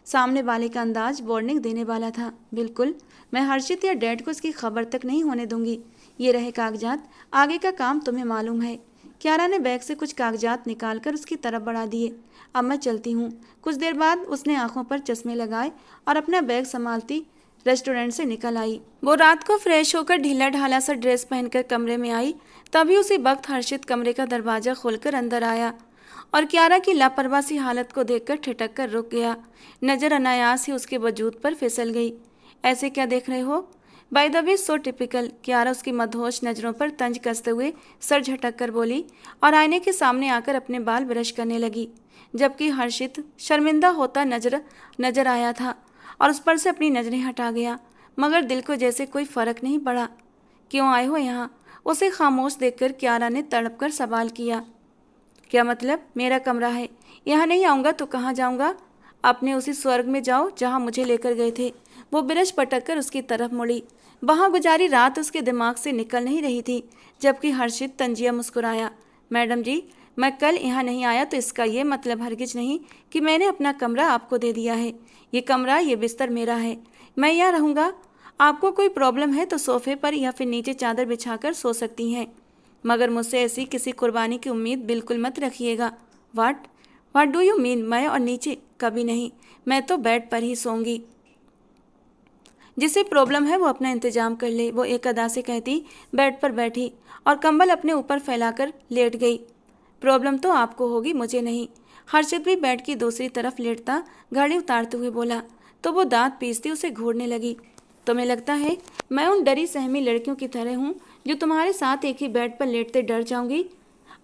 सामने वाले का अंदाज वार्निंग देने वाला था। बिल्कुल, मैं हर्षित या डैड को इसकी खबर तक नहीं होने दूंगी। ये रहे कागजात, आगे का काम तुम्हें मालूम है। क्यारा ने बैग से कुछ कागजात निकालकर उसकी तरफ बढ़ा दिए। अब मैं चलती हूँ। कुछ देर बाद उसने आंखों पर चश्मे लगाए और अपना बैग संभालती रेस्टोरेंट से निकल आई। वो रात को फ्रेश होकर ढीला ढाला सा ड्रेस पहनकर कमरे में आई। तभी उसी वक्त हर्षित कमरे का दरवाजा खोलकर अंदर आया और क्यारा की लापरवाह सी हालत को देखकर ठिठक कर रुक गया। नज़र अनायास ही उसके वजूद पर फिसल गई। ऐसे क्या देख रहे हो? By the way, so typical. Kiara उसकी मदहोश नज़रों पर तंज कसते हुए सर झटक कर बोली और आईने के सामने आकर अपने बाल ब्रश करने लगी, जबकि हर्षित शर्मिंदा होता नजर आया था और उस पर से अपनी नज़रें हटा गया, मगर दिल को जैसे कोई फ़र्क नहीं पड़ा। क्यों आए हो यहाँ? उसे खामोश देखकर क्यारा ने तड़प कर सवाल किया। क्या मतलब? मेरा कमरा है, यहाँ नहीं आऊँगा तो कहाँ जाऊँगा? अपने उसी स्वर्ग में जाओ जहाँ मुझे लेकर गए थे। वो ब्रश पटक कर उसकी तरफ मुड़ी। वहाँ गुजारी रात उसके दिमाग से निकल नहीं रही थी, जबकि हर्षित तंजिया मुस्कुराया। मैडम जी, मैं कल यहाँ नहीं आया तो इसका ये मतलब हरगिज नहीं कि मैंने अपना कमरा आपको दे दिया है। ये कमरा, ये बिस्तर मेरा है, मैं यहाँ रहूँगा। आपको कोई प्रॉब्लम है तो सोफे पर या फिर नीचे चादर बिछाकर सो सकती हैं, मगर मुझसे ऐसी किसी कुर्बानी की उम्मीद बिल्कुल मत रखिएगा। What do you mean? मैं और नीचे? कभी नहीं, मैं तो बेड पर ही सोऊंगी। जिसे प्रॉब्लम है वो अपना इंतजाम कर ले, वो एक अदा से कहती बेड पर बैठी और कंबल अपने ऊपर फैलाकर लेट गई। प्रॉब्लम तो आपको होगी, मुझे नहीं। हर्षित भी बेड की दूसरी तरफ लेटता घड़ी उतारते हुए बोला, तो वो दांत पीसती उसे घूरने लगी। तुम्हें लगता है मैं उन डरी सहमी लड़कियों की तरह हूँ जो तुम्हारे साथ एक ही बेड पर लेटते डर जाऊंगी?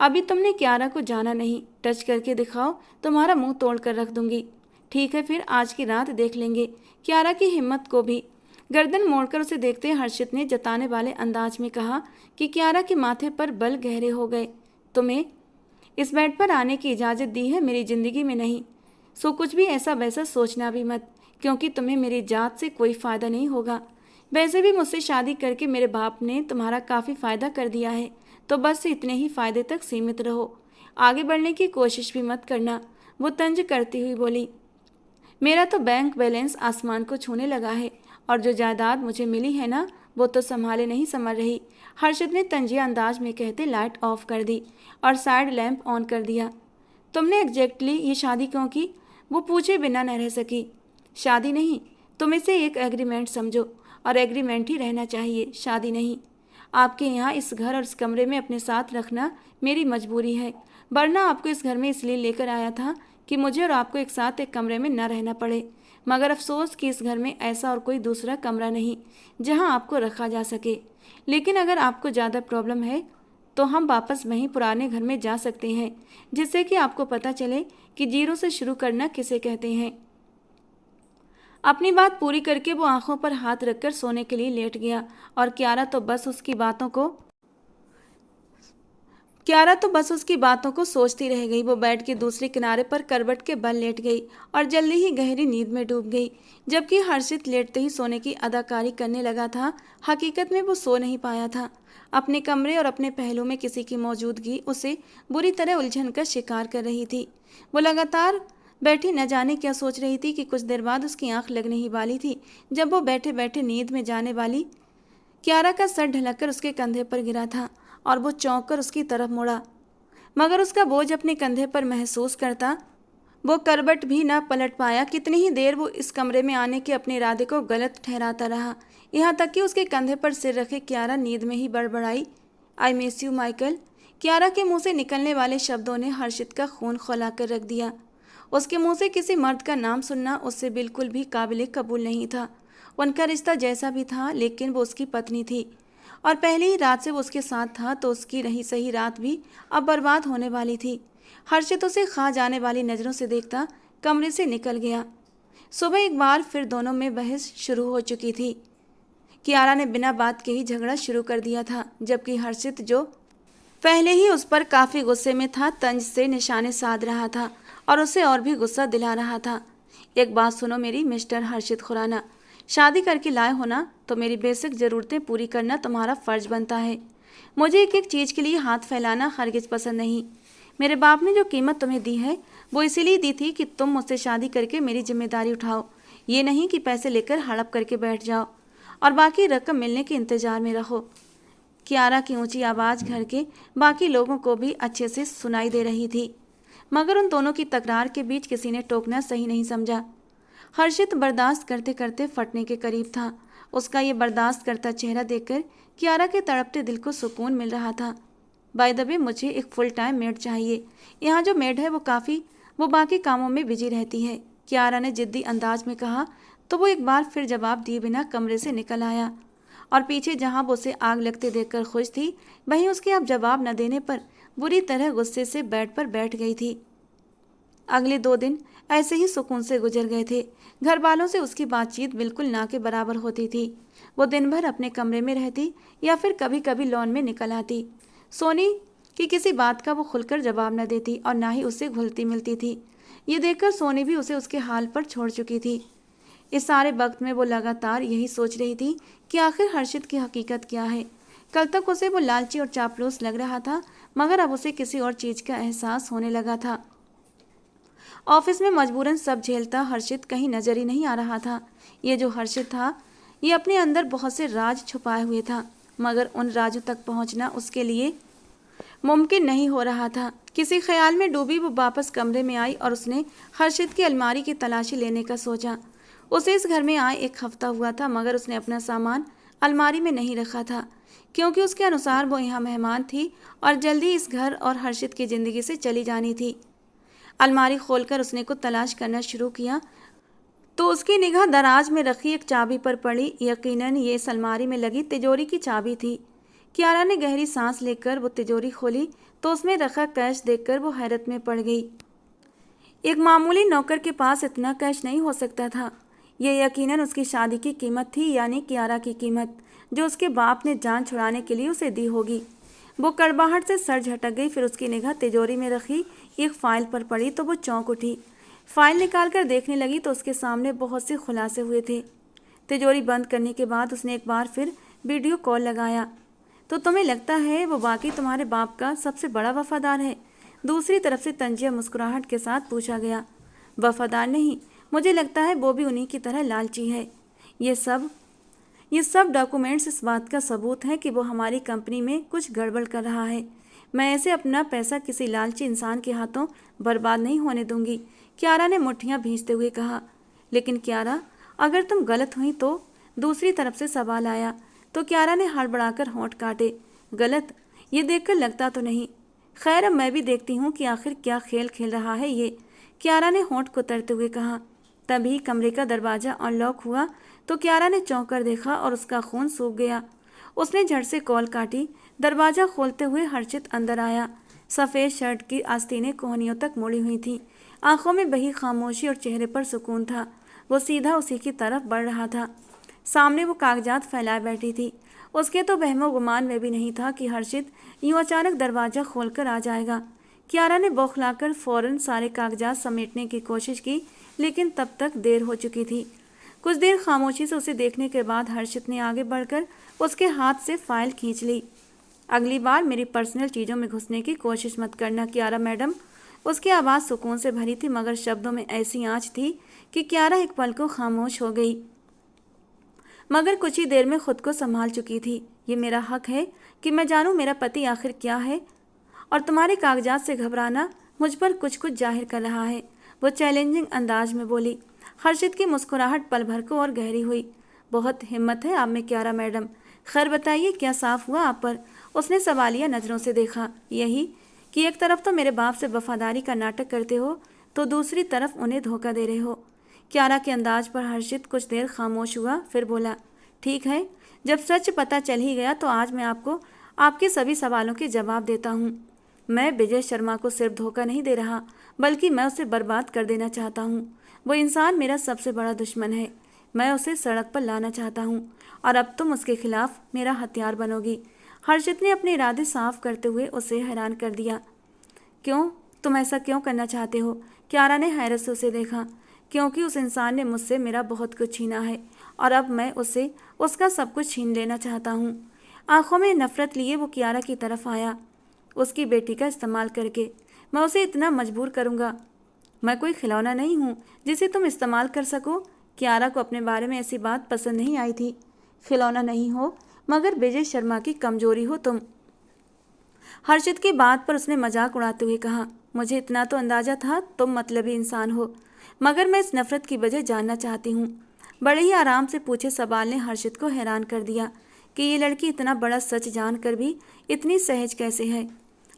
अभी तुमने क्यारा को जाना नहीं, टच करके दिखाओ, तुम्हारा मुंह तोड़ कर रख दूंगी। ठीक है, फिर आज की रात देख लेंगे क्यारा की हिम्मत को भी। गर्दन मोड़कर उसे देखते हर्षित ने जताने वाले अंदाज में कहा कि क्यारा के माथे पर बल गहरे हो गए। तुम्हें इस बेड पर आने की इजाज़त दी है, मेरी ज़िंदगी में नहीं। सो कुछ भी ऐसा वैसा सोचना भी मत, क्योंकि तुम्हें मेरी जात से कोई फ़ायदा नहीं होगा। वैसे भी मुझसे शादी करके मेरे बाप ने तुम्हारा काफ़ी फ़ायदा कर दिया है, तो बस इतने ही फ़ायदे तक सीमित रहो, आगे बढ़ने की कोशिश भी मत करना, वो तंज करती हुई बोली। मेरा तो बैंक बैलेंस आसमान को छूने लगा है, और जो जायदाद मुझे मिली है ना, वो तो संभाले नहीं समझ रही, हर्षित ने तंजिया अंदाज में कहते लाइट ऑफ कर दी और साइड लैंप ऑन कर दिया। तुमने एग्जैक्टली ये शादी क्यों की? वो पूछे बिना न रह सकी। शादी नहीं, तुम इसे एक एग्रीमेंट समझो, और एग्रीमेंट ही रहना चाहिए, शादी नहीं। आपके यहाँ इस घर और इस कमरे में अपने साथ रखना मेरी मजबूरी है, वरना आपको इस घर में इसलिए लेकर आया था कि मुझे और आपको एक साथ एक कमरे में न रहना पड़े। मगर अफसोस कि इस घर में ऐसा और कोई दूसरा कमरा नहीं जहाँ आपको रखा जा सके। लेकिन अगर आपको ज़्यादा प्रॉब्लम है तो हम वापस वहीं पुराने घर में जा सकते हैं, जिससे कि आपको पता चले कि जीरो से शुरू करना किसे कहते हैं। अपनी बात पूरी करके वो आंखों पर हाथ रखकर सोने के लिए लेट गया, और क्यारा तो बस उसकी बातों को सोचती रह गई। वो बेड के दूसरे किनारे पर करवट के बल लेट गई और जल्दी ही गहरी नींद में डूब गई, जबकि हर्षित लेटते ही सोने की अदाकारी करने लगा था। हकीकत में वो सो नहीं पाया था। अपने कमरे और अपने पहलू में किसी की मौजूदगी उसे बुरी तरह उलझन का शिकार कर रही थी। वो लगातार बैठी न जाने क्या सोच रही थी कि कुछ देर बाद उसकी आंख लगने ही वाली थी, जब वो बैठे बैठे नींद में जाने वाली क्यारा का सर ढलकर उसके कंधे पर गिरा था, और वो चौंक कर उसकी तरफ मुड़ा, मगर उसका बोझ अपने कंधे पर महसूस करता वो करवट भी न पलट पाया। कितनी ही देर वो इस कमरे में आने के अपने इरादे को गलत ठहराता रहा, यहाँ तक कि उसके कंधे पर सिर रखे क्यारा नींद में ही बड़बड़ाई, आई मिस यू माइकल। क्यारा के मुंह से निकलने वाले शब्दों ने हर्षित का खून खौला कर रख दिया। उसके मुंह से किसी मर्द का नाम सुनना उससे बिल्कुल भी काबिल कबूल नहीं था। उनका रिश्ता जैसा भी था, लेकिन वो उसकी पत्नी थी, और पहली ही रात से वो उसके साथ था, तो उसकी रही सही रात भी अब बर्बाद होने वाली थी। हर्षित उसे खा जाने वाली नज़रों से देखता कमरे से निकल गया। सुबह एक बार फिर दोनों में बहस शुरू हो चुकी थी। कियारा ने बिना बात के ही झगड़ा शुरू कर दिया था, जबकि हर्षित, जो पहले ही उस पर काफ़ी गुस्से में था, तंज से निशाने साध रहा था और उसे और भी गुस्सा दिला रहा था। एक बात सुनो मेरी मिस्टर हर्षित खुराना, शादी करके लाए हो ना, तो मेरी बेसिक ज़रूरतें पूरी करना तुम्हारा फ़र्ज बनता है। मुझे एक एक चीज़ के लिए हाथ फैलाना हरगिज़ पसंद नहीं। मेरे बाप ने जो कीमत तुम्हें दी है वो इसीलिए दी थी कि तुम मुझसे शादी करके मेरी जिम्मेदारी उठाओ, ये नहीं कि पैसे लेकर हड़प करके बैठ जाओ और बाकी रकम मिलने के इंतज़ार में रहो। क्यारा की ऊंची आवाज़ घर के बाकी लोगों को भी अच्छे से सुनाई दे रही थी, मगर उन दोनों की तकरार के बीच किसी ने टोकना सही नहीं समझा। हर्षित बर्दाश्त करते करते फटने के करीब था। उसका ये बर्दाश्त करता चेहरा देखकर क्यारा के तड़पते दिल को सुकून मिल रहा था। बाय द वे, मुझे एक फुल टाइम मेड चाहिए। यहाँ जो मेड है वो बाकी कामों में बिजी रहती है, क्यारा ने जिद्दी अंदाज में कहा, तो वो एक बार फिर जवाब दिए बिना कमरे से निकल आया, और पीछे जहाँ वो उसे आग लगते देखकर खुश थी, वहीं उसके अब जवाब न देने पर बुरी तरह गुस्से से बेड पर बैठ गई थी। अगले 2 दिन ऐसे ही सुकून से गुजर गए थे। घर वालों से उसकी बातचीत बिल्कुल ना के बराबर होती थी। वो दिन भर अपने कमरे में रहती या फिर कभी कभी लॉन में निकल आती। सोनी की किसी बात का वो खुलकर जवाब न देती और ना ही उसे घुलती मिलती थी। ये देखकर सोनी भी उसे उसके हाल पर छोड़ चुकी थी। इस सारे वक्त में वो लगातार यही सोच रही थी कि आखिर हर्षित की हकीकत क्या है। कल तक उसे वो लालची और चापलूस लग रहा था, मगर अब उसे किसी और चीज़ का एहसास होने लगा था। ऑफिस में मजबूरन सब झेलता हर्षित कहीं नजर ही नहीं आ रहा था। ये जो हर्षित था, ये अपने अंदर बहुत से राज छुपाए हुए था, मगर उन राजों तक पहुंचना उसके लिए मुमकिन नहीं हो रहा था। किसी ख्याल में डूबी वो वापस कमरे में आई और उसने हर्षित की अलमारी की तलाशी लेने का सोचा। उसे इस घर में आए 1 हफ्ता हुआ था, मगर उसने अपना सामान अलमारी में नहीं रखा था, क्योंकि उसके अनुसार वो यहाँ मेहमान थी और जल्दी इस घर और हर्षित की ज़िंदगी से चली जानी थी। अलमारी खोलकर उसने को तलाश करना शुरू किया तो उसकी निगाह दराज में रखी एक चाबी पर पड़ी। यकीनन ये इस अलमारी में लगी तिजोरी की चाबी थी। क्यारा ने गहरी सांस लेकर वो तिजोरी खोली तो उसमें रखा कैश देखकर वो हैरत में पड़ गई। एक मामूली नौकर के पास इतना कैश नहीं हो सकता था। ये यकीनन उसकी शादी की कीमत थी, यानी क्यारा की कीमत, जो उसके बाप ने जान छुड़ाने के लिए उसे दी होगी। वो कड़वाहट से सर झटक गई। फिर उसकी निगाह तिजोरी में रखी एक फाइल पर पड़ी तो वो चौंक उठी। फाइल निकालकर देखने लगी तो उसके सामने बहुत से खुलासे हुए थे। तिजोरी बंद करने के बाद उसने एक बार फिर वीडियो कॉल लगाया। तो तुम्हें लगता है वो वाकई तुम्हारे बाप का सबसे बड़ा वफादार है? दूसरी तरफ से तंजिया मुस्कुराहट के साथ पूछा गया। वफादार नहीं, मुझे लगता है वो भी उन्हीं की तरह लालची है। ये सब डॉक्यूमेंट्स इस बात का सबूत है कि वो हमारी कंपनी में कुछ गड़बड़ कर रहा है। मैं ऐसे अपना पैसा किसी लालची इंसान के हाथों बर्बाद नहीं होने दूंगी, क्यारा ने मुट्ठियां भींचते हुए कहा। लेकिन क्यारा, अगर तुम गलत हुई तो? दूसरी तरफ से सवाल आया। तो क्यारा ने हड़बड़ाकर होंठ काटे। गलत? ये देखकर लगता तो नहीं। खैर, अब मैं भी देखती हूँ कि आखिर क्या खेल खेल रहा है ये, क्यारा ने होंठ कुतरते हुए कहा। तभी कमरे का दरवाजा अनलॉक हुआ तो क्यारा ने चौंक कर देखा और उसका खून सूख गया। उसने झट से कॉल काटी। दरवाजा खोलते हुए हर्षित अंदर आया। सफ़ेद शर्ट की आस्तीनें कोहनियों तक मुड़ी हुई थी। आंखों में बही खामोशी और चेहरे पर सुकून था। वो सीधा उसी की तरफ बढ़ रहा था। सामने वो कागजात फैलाए बैठी थी। उसके तो वहमो गुमान में भी नहीं था कि हर्षित यूं अचानक दरवाज़ा खोलकर आ जाएगा। क्यारा ने बौखलाकर फौरन सारे कागजात समेटने की कोशिश की, लेकिन तब तक देर हो चुकी थी। कुछ देर खामोशी से उसे देखने के बाद हर्षित ने आगे बढ़कर उसके हाथ से फाइल खींच ली। अगली बार मेरी पर्सनल चीज़ों में घुसने की कोशिश मत करना क्यारा मैडम। उसकी आवाज़ सुकून से भरी थी, मगर शब्दों में ऐसी आँच थी कि क्यारा एक पल को खामोश हो गई, मगर कुछ ही देर में खुद को संभाल चुकी थी। ये मेरा हक है कि मैं जानूं मेरा पति आखिर क्या है, और तुम्हारे कागजात से घबराना मुझ पर कुछ कुछ जाहिर कर रहा है, वो चैलेंजिंग अंदाज में बोली। हर्षित की मुस्कुराहट पल भर को और गहरी हुई। बहुत हिम्मत है आप में क्यारा मैडम। खैर बताइए, क्या साफ हुआ आप पर? उसने सवालिया नज़रों से देखा। यही कि एक तरफ तो मेरे बाप से वफादारी का नाटक करते हो, तो दूसरी तरफ उन्हें धोखा दे रहे हो। क्यारा के अंदाज पर हर्षित कुछ देर खामोश हुआ, फिर बोला, ठीक है, जब सच पता चल ही गया तो आज मैं आपको आपके सभी सवालों के जवाब देता हूँ। मैं विजय शर्मा को सिर्फ धोखा नहीं दे रहा, बल्कि मैं उसे बर्बाद कर देना चाहता हूँ। वो इंसान मेरा सबसे बड़ा दुश्मन है। मैं उसे सड़क पर लाना चाहता हूँ, और अब तुम उसके खिलाफ मेरा हथियार बनोगी। हर्षित ने अपने इरादे साफ करते हुए उसे हैरान कर दिया। क्यों? तुम ऐसा क्यों करना चाहते हो? क्यारा ने हैरत से उसे देखा। क्योंकि उस इंसान ने मुझसे मेरा बहुत कुछ छीना है, और अब मैं उससे उसका सब कुछ छीन लेना चाहता हूँ। आंखों में नफरत लिए वो क्यारा की तरफ आया। उसकी बेटी का इस्तेमाल करके मैं उसे इतना मजबूर करूँगा। मैं कोई खिलौना नहीं हूँ जिसे तुम इस्तेमाल कर सको। क्यारा को अपने बारे में ऐसी बात पसंद नहीं आई थी। खिलौना नहीं हो, मगर विजय शर्मा की कमजोरी हो तुम। हर्षित की बात पर उसने मजाक उड़ाते हुए कहा, मुझे इतना तो अंदाजा था तुम मतलबी इंसान हो, मगर मैं इस नफरत की वजह जानना चाहती हूँ। बड़े ही आराम से पूछे सवाल ने हर्षित को हैरान कर दिया कि ये लड़की इतना बड़ा सच जानकर भी इतनी सहज कैसे है।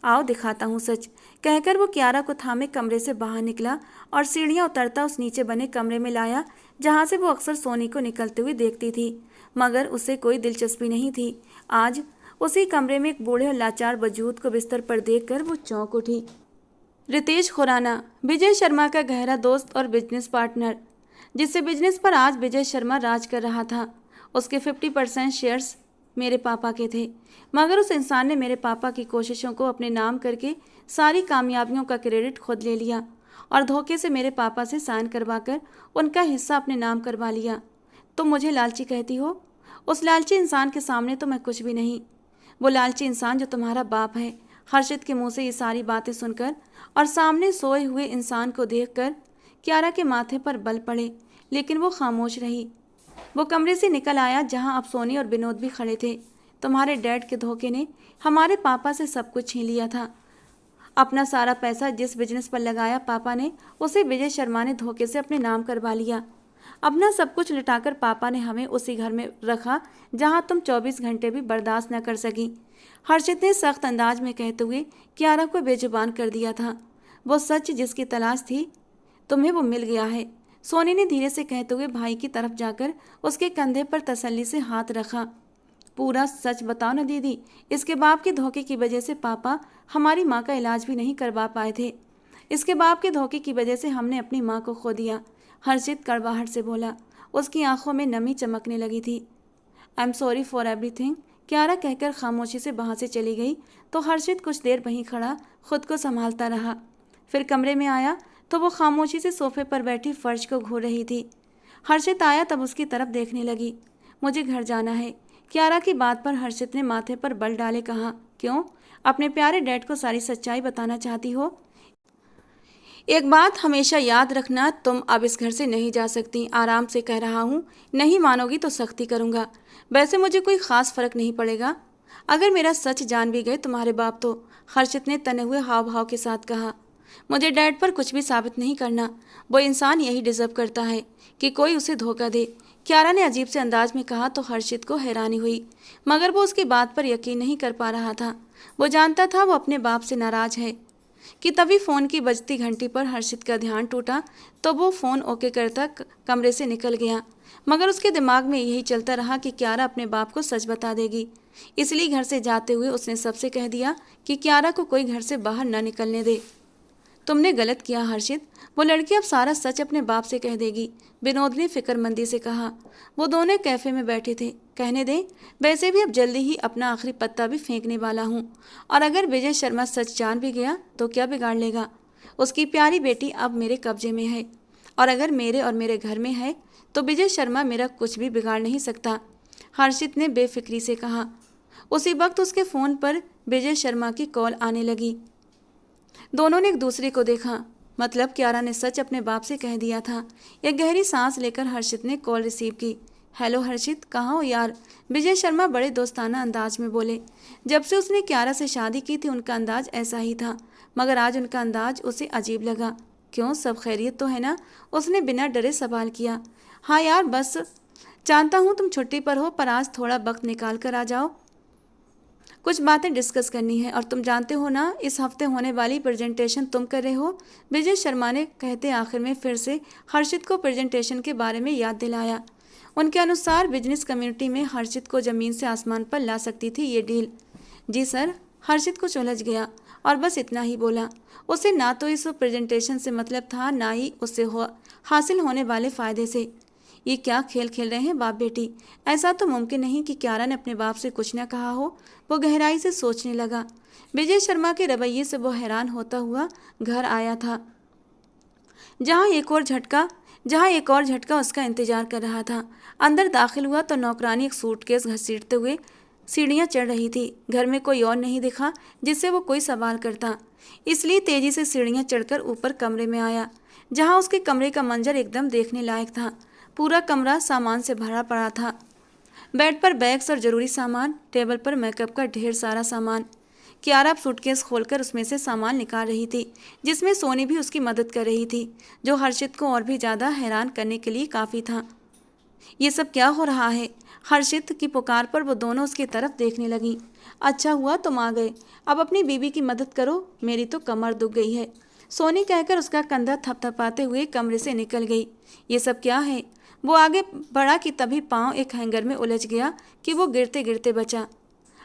आओ दिखाता हूँ सच, कहकर वो क्यारा को थामे कमरे से बाहर निकला और सीढ़ियाँ उतरता उस नीचे बने कमरे में लाया जहाँ से वो अक्सर सोनी को निकलते हुए देखती थी, मगर उसे कोई दिलचस्पी नहीं थी। आज उसी कमरे में एक बूढ़े और लाचार वजूद को बिस्तर पर देखकर वो चौंक उठी। रितेश खुराना, विजय शर्मा का गहरा दोस्त और बिजनेस पार्टनर, जिससे बिजनेस पर आज विजय शर्मा राज कर रहा था। उसके 50% शेयर्स मेरे पापा के थे, मगर उस इंसान ने मेरे पापा की कोशिशों को अपने नाम करके सारी कामयाबियों का क्रेडिट खुद ले लिया और धोखे से मेरे पापा से साइन करवाकर उनका हिस्सा अपने नाम करवा लिया। तुम मुझे लालची कहती हो? उस लालची इंसान के सामने तो मैं कुछ भी नहीं। वो लालची इंसान जो तुम्हारा बाप है। हर्षित के मुंह से ये सारी बातें सुनकर और सामने सोए हुए इंसान को देखकर क्यारा के माथे पर बल पड़े, लेकिन वो खामोश रही। वो कमरे से निकल आया जहां अब सोनी और विनोद भी खड़े थे। तुम्हारे डैड के धोखे ने हमारे पापा से सब कुछ छीन लिया था। अपना सारा पैसा जिस बिजनेस पर लगाया पापा ने, उसे विजय शर्मा ने धोखे से अपने नाम करवा लिया। अपना सब कुछ लुटाकर पापा ने हमें उसी घर में रखा जहां तुम 24 घंटे भी बर्दाश्त न कर सकी। हर्षित ने सख्त अंदाज में कहते हुए क्यारा को बेजुबान कर दिया था। वो सच जिसकी तलाश थी, तुम्हें वो मिल गया है। सोनी ने धीरे से कहते हुए भाई की तरफ जाकर उसके कंधे पर तसल्ली से हाथ रखा। पूरा सच बताओ ना दीदी, इसके बाप के धोखे की वजह से पापा हमारी माँ का इलाज भी नहीं करवा पाए थे। इसके बाप के धोखे की वजह से हमने अपनी माँ को खो दिया। हर्षित कड़वाहट से बोला। उसकी आंखों में नमी चमकने लगी थी। I am sorry for everything, Kiara कहकर खामोशी से वहाँ से चली गई तो हर्षित कुछ देर वहीं खड़ा खुद को संभालता रहा। फिर कमरे में आया तो वो खामोशी से सोफे पर बैठी फर्श को घूर रही थी। हर्षित आया तब उसकी तरफ देखने लगी। मुझे घर जाना है। कियारा की बात पर हर्षित ने माथे पर बल डाले कहा, क्यों? अपने प्यारे डैड को सारी सच्चाई बताना चाहती हो? एक बात हमेशा याद रखना, तुम अब इस घर से नहीं जा सकती। आराम से कह रहा हूँ, नहीं मानोगी तो सख्ती करूँगा। वैसे मुझे कोई ख़ास फर्क नहीं पड़ेगा अगर मेरा सच जान भी गए तुम्हारे बाप तो, हर्षित ने तने हुए हाव भाव के साथ कहा। मुझे डैड पर कुछ भी साबित नहीं करना। वो इंसान यही डिजर्व करता है कि कोई उसे धोखा दे। कियारा ने अजीब से अंदाज में कहा तो हर्षित को हैरानी हुई, मगर वो उसकी बात पर यकीन नहीं कर पा रहा था। वो जानता था वो अपने बाप से नाराज है कि तभी फ़ोन की बजती घंटी पर हर्षित का ध्यान टूटा तो वो फ़ोन ओके करता कमरे से निकल गया। मगर उसके दिमाग में यही चलता रहा कि कियारा अपने बाप को सच बता देगी। इसलिए घर से जाते हुए उसने सबसे कह दिया कि कियारा को कोई घर से बाहर न निकलने दे। तुमने गलत किया हर्षित, वो लड़की अब सारा सच अपने बाप से कह देगी, विनोद ने फिक्रमंदी से कहा। वो दोनों कैफ़े में बैठे थे। कहने दें, वैसे भी अब जल्दी ही अपना आखिरी पत्ता भी फेंकने वाला हूँ, और अगर विजय शर्मा सच जान भी गया तो क्या बिगाड़ लेगा? उसकी प्यारी बेटी अब मेरे कब्जे में है, और अगर मेरे और मेरे घर में है तो विजय शर्मा मेरा कुछ भी बिगाड़ नहीं सकता, हर्षित ने बेफिक्री से कहा। उसी वक्त उसके फ़ोन पर विजय शर्मा की कॉल आने लगी। दोनों ने एक दूसरे को देखा। मतलब कियारा ने सच अपने बाप से कह दिया था। एक गहरी सांस लेकर हर्षित ने कॉल रिसीव की। हेलो हर्षित, कहाँ हो यार? विजय शर्मा बड़े दोस्ताना अंदाज में बोले। जब से उसने कियारा से शादी की थी उनका अंदाज ऐसा ही था, मगर आज उनका अंदाज उसे अजीब लगा। क्यों, सब खैरियत तो है ना? उसने बिना डरे सवाल किया। हाँ यार, बस जानता हूँ तुम छुट्टी पर हो, पर आज थोड़ा वक्त निकाल कर आ जाओ, कुछ बातें डिस्कस करनी है। और तुम जानते हो ना, इस हफ्ते होने वाली प्रेजेंटेशन तुम कर रहे हो, विजय शर्मा ने कहते आखिर में फिर से हर्षित को प्रेजेंटेशन के बारे में याद दिलाया। उनके अनुसार बिजनेस कम्युनिटी में हर्षित को ज़मीन से आसमान पर ला सकती थी ये डील। जी सर, हर्षित कुछ उलझ गया और बस इतना ही बोला। उसे ना तो इस प्रेजेंटेशन से मतलब था, ना ही उससे हासिल होने वाले फ़ायदे से। ये क्या खेल खेल रहे हैं बाप बेटी? ऐसा तो मुमकिन नहीं कि कियारा ने अपने बाप से कुछ न कहा हो। वो गहराई से सोचने लगा। विजय शर्मा के रवैये से वो हैरान होता हुआ घर आया था, जहाँ एक और झटका उसका इंतजार कर रहा था। अंदर दाखिल हुआ तो नौकरानी एक सूटकेस घसीटते हुए सीढ़ियाँ चढ़ रही थी। घर में कोई और नहीं दिखा जिससे वो कोई सवाल करता, इसलिए तेजी से सीढ़ियाँ चढ़कर ऊपर कमरे में आया, जहाँ उसके कमरे का मंजर एकदम देखने लायक था। पूरा कमरा सामान से भरा पड़ा था। बेड पर बैग्स और ज़रूरी सामान, टेबल पर मेकअप का ढेर सारा सामान। कियारा सूटकेस खोलकर उसमें से सामान निकाल रही थी, जिसमें सोनी भी उसकी मदद कर रही थी, जो हर्षित को और भी ज़्यादा हैरान करने के लिए काफ़ी था। ये सब क्या हो रहा है? हर्षित की पुकार पर वो दोनों उसकी तरफ देखने लगी। अच्छा हुआ तुम आ गए, अब अपनी बीबी की मदद करो, मेरी तो कमर दुख गई है, सोनी कहकर उसका कंधा थपथपाते हुए कमरे से निकल गई। ये सब क्या है? वो आगे बढ़ा कि तभी पाँव एक हैंगर में उलझ गया कि वो गिरते गिरते बचा।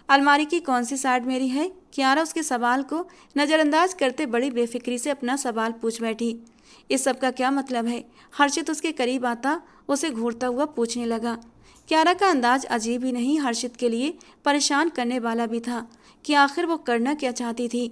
अलमारी की कौन सी साइड मेरी है? कियारा उसके सवाल को नज़रअंदाज करते बड़ी बेफिक्री से अपना सवाल पूछ बैठी। इस सब का क्या मतलब है? हर्षित उसके करीब आता उसे घूरता हुआ पूछने लगा। कियारा का अंदाज अजीब ही नहीं, हर्षित के लिए परेशान करने वाला भी था कि आखिर वो करना क्या चाहती थी।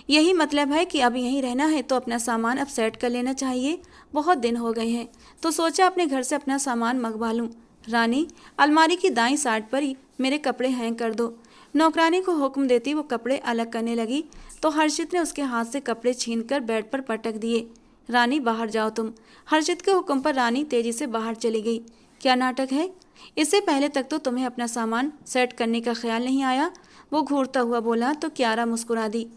यही मतलब है कि अब यहीं रहना है तो अपना सामान अब सेट कर लेना चाहिए, बहुत दिन हो गए हैं, तो सोचा अपने घर से अपना सामान मंगवा लूँ। रानी, अलमारी की दाईं साइड पर ही मेरे कपड़े हैंग कर दो। नौकरानी को हुक्म देती वो कपड़े अलग करने लगी तो हर्षित ने उसके हाथ से कपड़े छीनकर बेड पर पटक दिए। रानी, बाहर जाओ तुम। हर्षित के हुक्म पर रानी तेजी से बाहर चली गई। क्या नाटक है? इससे पहले तक तो तुम्हें अपना सामान सेट करने का ख्याल नहीं आया, वो घूरता हुआ बोला तो कियारा मुस्कुरा दी।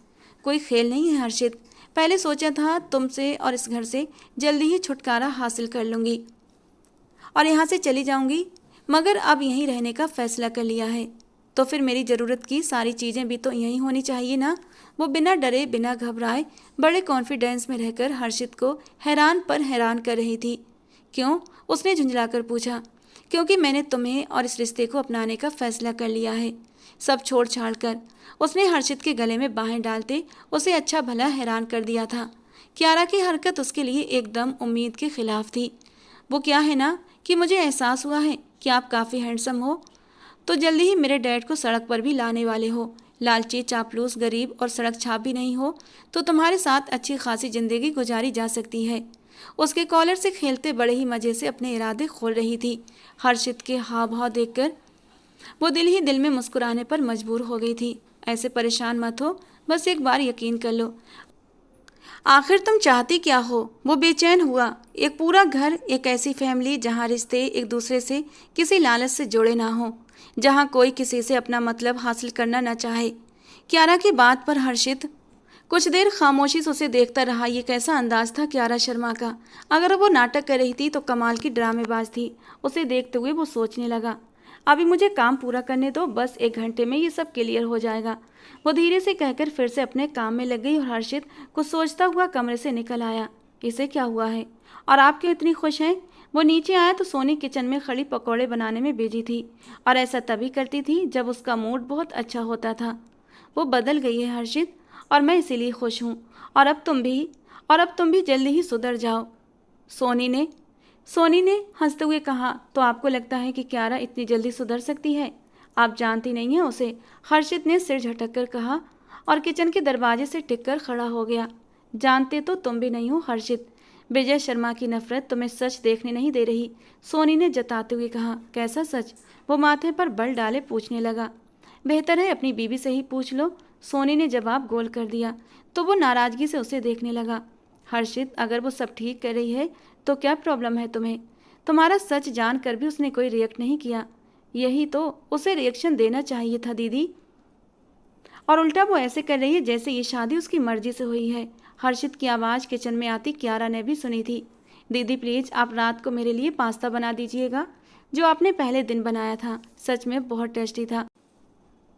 कोई खेल नहीं है हर्षित, पहले सोचा था तुमसे और इस घर से जल्दी ही छुटकारा हासिल कर लूँगी और यहाँ से चली जाऊँगी, मगर अब यहीं रहने का फैसला कर लिया है तो फिर मेरी ज़रूरत की सारी चीज़ें भी तो यहीं होनी चाहिए ना। वो बिना डरे बिना घबराए बड़े कॉन्फिडेंस में रहकर हर्षित को हैरान पर हैरान कर रही थी। क्यों? उसने झुंझलाकर पूछा। क्योंकि मैंने तुम्हें और इस रिश्ते को अपनाने का फैसला कर लिया है, सब छोड़ छाड़ कर। उसने हर्षित के गले में बाहें डालते उसे अच्छा भला हैरान कर दिया था। कियारा की हरकत उसके लिए एकदम उम्मीद के खिलाफ थी। वो क्या है ना कि मुझे एहसास हुआ है कि आप काफ़ी हैंडसम हो, तो जल्दी ही मेरे डैड को सड़क पर भी लाने वाले हो। लालची, चापलूस, गरीब और सड़क छाप भी नहीं हो तो तुम्हारे साथ अच्छी खासी ज़िंदगी गुजारी जा सकती है। उसके कॉलर से खेलते बड़े ही मजे से अपने इरादे खोल रही थी। हर्षित के हाव भाव देखकर वो दिल ही दिल में मुस्कुराने पर मजबूर हो गई थी। ऐसे परेशान मत हो, बस एक बार यकीन कर लो। आखिर तुम चाहती क्या हो? वो बेचैन हुआ। एक पूरा घर, एक ऐसी फैमिली जहाँ रिश्ते एक दूसरे से किसी लालच से जुड़े ना हो, जहाँ कोई किसी से अपना मतलब हासिल करना ना चाहे। कियारा की बात पर हर्षित कुछ देर खामोशी से उसे देखता रहा। ये कैसा अंदाज था कियारा शर्मा का? अगर वो नाटक कर रही थी तो कमाल की ड्रामेबाज थी। उसे देखते हुए वो सोचने लगा, अभी मुझे काम पूरा करने दो, बस 1 घंटे में ये सब क्लियर हो जाएगा। वो धीरे से कहकर फिर से अपने काम में लग गई और हर्षित कुछ सोचता हुआ कमरे से निकल आया। इसे क्या हुआ है और आप क्यों इतनी खुश हैं? वो नीचे आया तो सोनी किचन में खड़ी पकौड़े बनाने में बिजी थी और ऐसा तभी करती थी जब उसका मूड बहुत अच्छा होता था। वो बदल गई है हर्षित, और मैं इसीलिए खुश हूँ। और अब तुम भी जल्दी ही सुधर जाओ। सोनी ने हंसते हुए कहा, तो आपको लगता है कि कियारा इतनी जल्दी सुधर सकती है? आप जानती नहीं हैं उसे, हर्षित ने सिर झटक कर कहा और किचन के दरवाजे से टिककर खड़ा हो गया। जानते तो तुम भी नहीं हो हर्षित, विजय शर्मा की नफरत तुम्हें सच देखने नहीं दे रही, सोनी ने जताते हुए कहा। कैसा सच? वो माथे पर बल डाले पूछने लगा। बेहतर है अपनी बीवी से ही पूछ लो, सोनी ने जवाब गोल कर दिया। तो वो नाराजगी से उसे देखने लगा। हर्षित, अगर वो सब ठीक कर रही है तो क्या प्रॉब्लम है तुम्हें? तुम्हारा सच जानकर भी उसने कोई रिएक्ट नहीं किया। यही तो, उसे रिएक्शन देना चाहिए था दीदी, और उल्टा वो ऐसे कर रही है जैसे ये शादी उसकी मर्जी से हुई है। हर्षित की आवाज़ किचन में आती कियारा ने भी सुनी थी। दीदी प्लीज़ आप रात को मेरे लिए पास्ता बना दीजिएगा, जो आपने पहले दिन बनाया था, सच में बहुत टेस्टी था।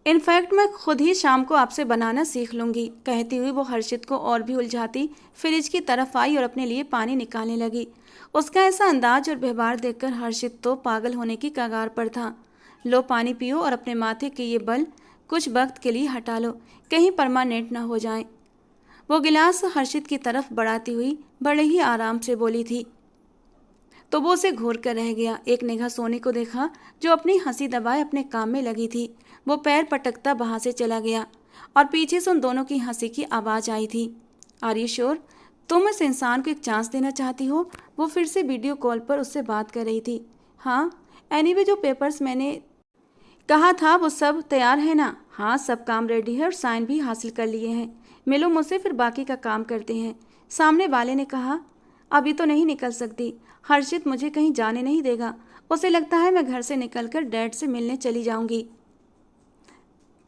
इनफैक्ट मैं खुद ही शाम को आपसे बनाना सीख लूँगी। कहती हुई वो हर्षित को और भी उलझाती फ्रिज की तरफ आई और अपने लिए पानी निकालने लगी। उसका ऐसा अंदाज और व्यवहार देखकर हर्षित तो पागल होने की कगार पर था। लो पानी पियो और अपने माथे के ये बल कुछ वक्त के लिए हटा लो, कहीं परमानेंट ना हो जाए। वो गिलास हर्षित की तरफ बढ़ाती हुई बड़े ही आराम से बोली थी। तो वो उसे घूर कर रह गया। एक निगाह सोनी को देखा जो अपनी हंसी दबाए अपने काम में लगी थी। वो पैर पटकता वहां से चला गया और पीछे से उन दोनों की हंसी की आवाज़ आई थी। Are you sure? तुम इस इंसान को एक चांस देना चाहती हो? वो फिर से वीडियो कॉल पर उससे बात कर रही थी। हाँ, एनीवे जो पेपर्स मैंने कहा था वो सब तैयार है ना? हाँ, सब काम रेडी है और साइन भी हासिल कर लिए हैं। मिलो मुझसे, फिर बाकी का काम करते हैं, सामने वाले ने कहा। अभी तो नहीं निकल सकती, हर्षित मुझे कहीं जाने नहीं देगा। उसे लगता है मैं घर से निकलकर डैड से मिलने चली जाऊंगी।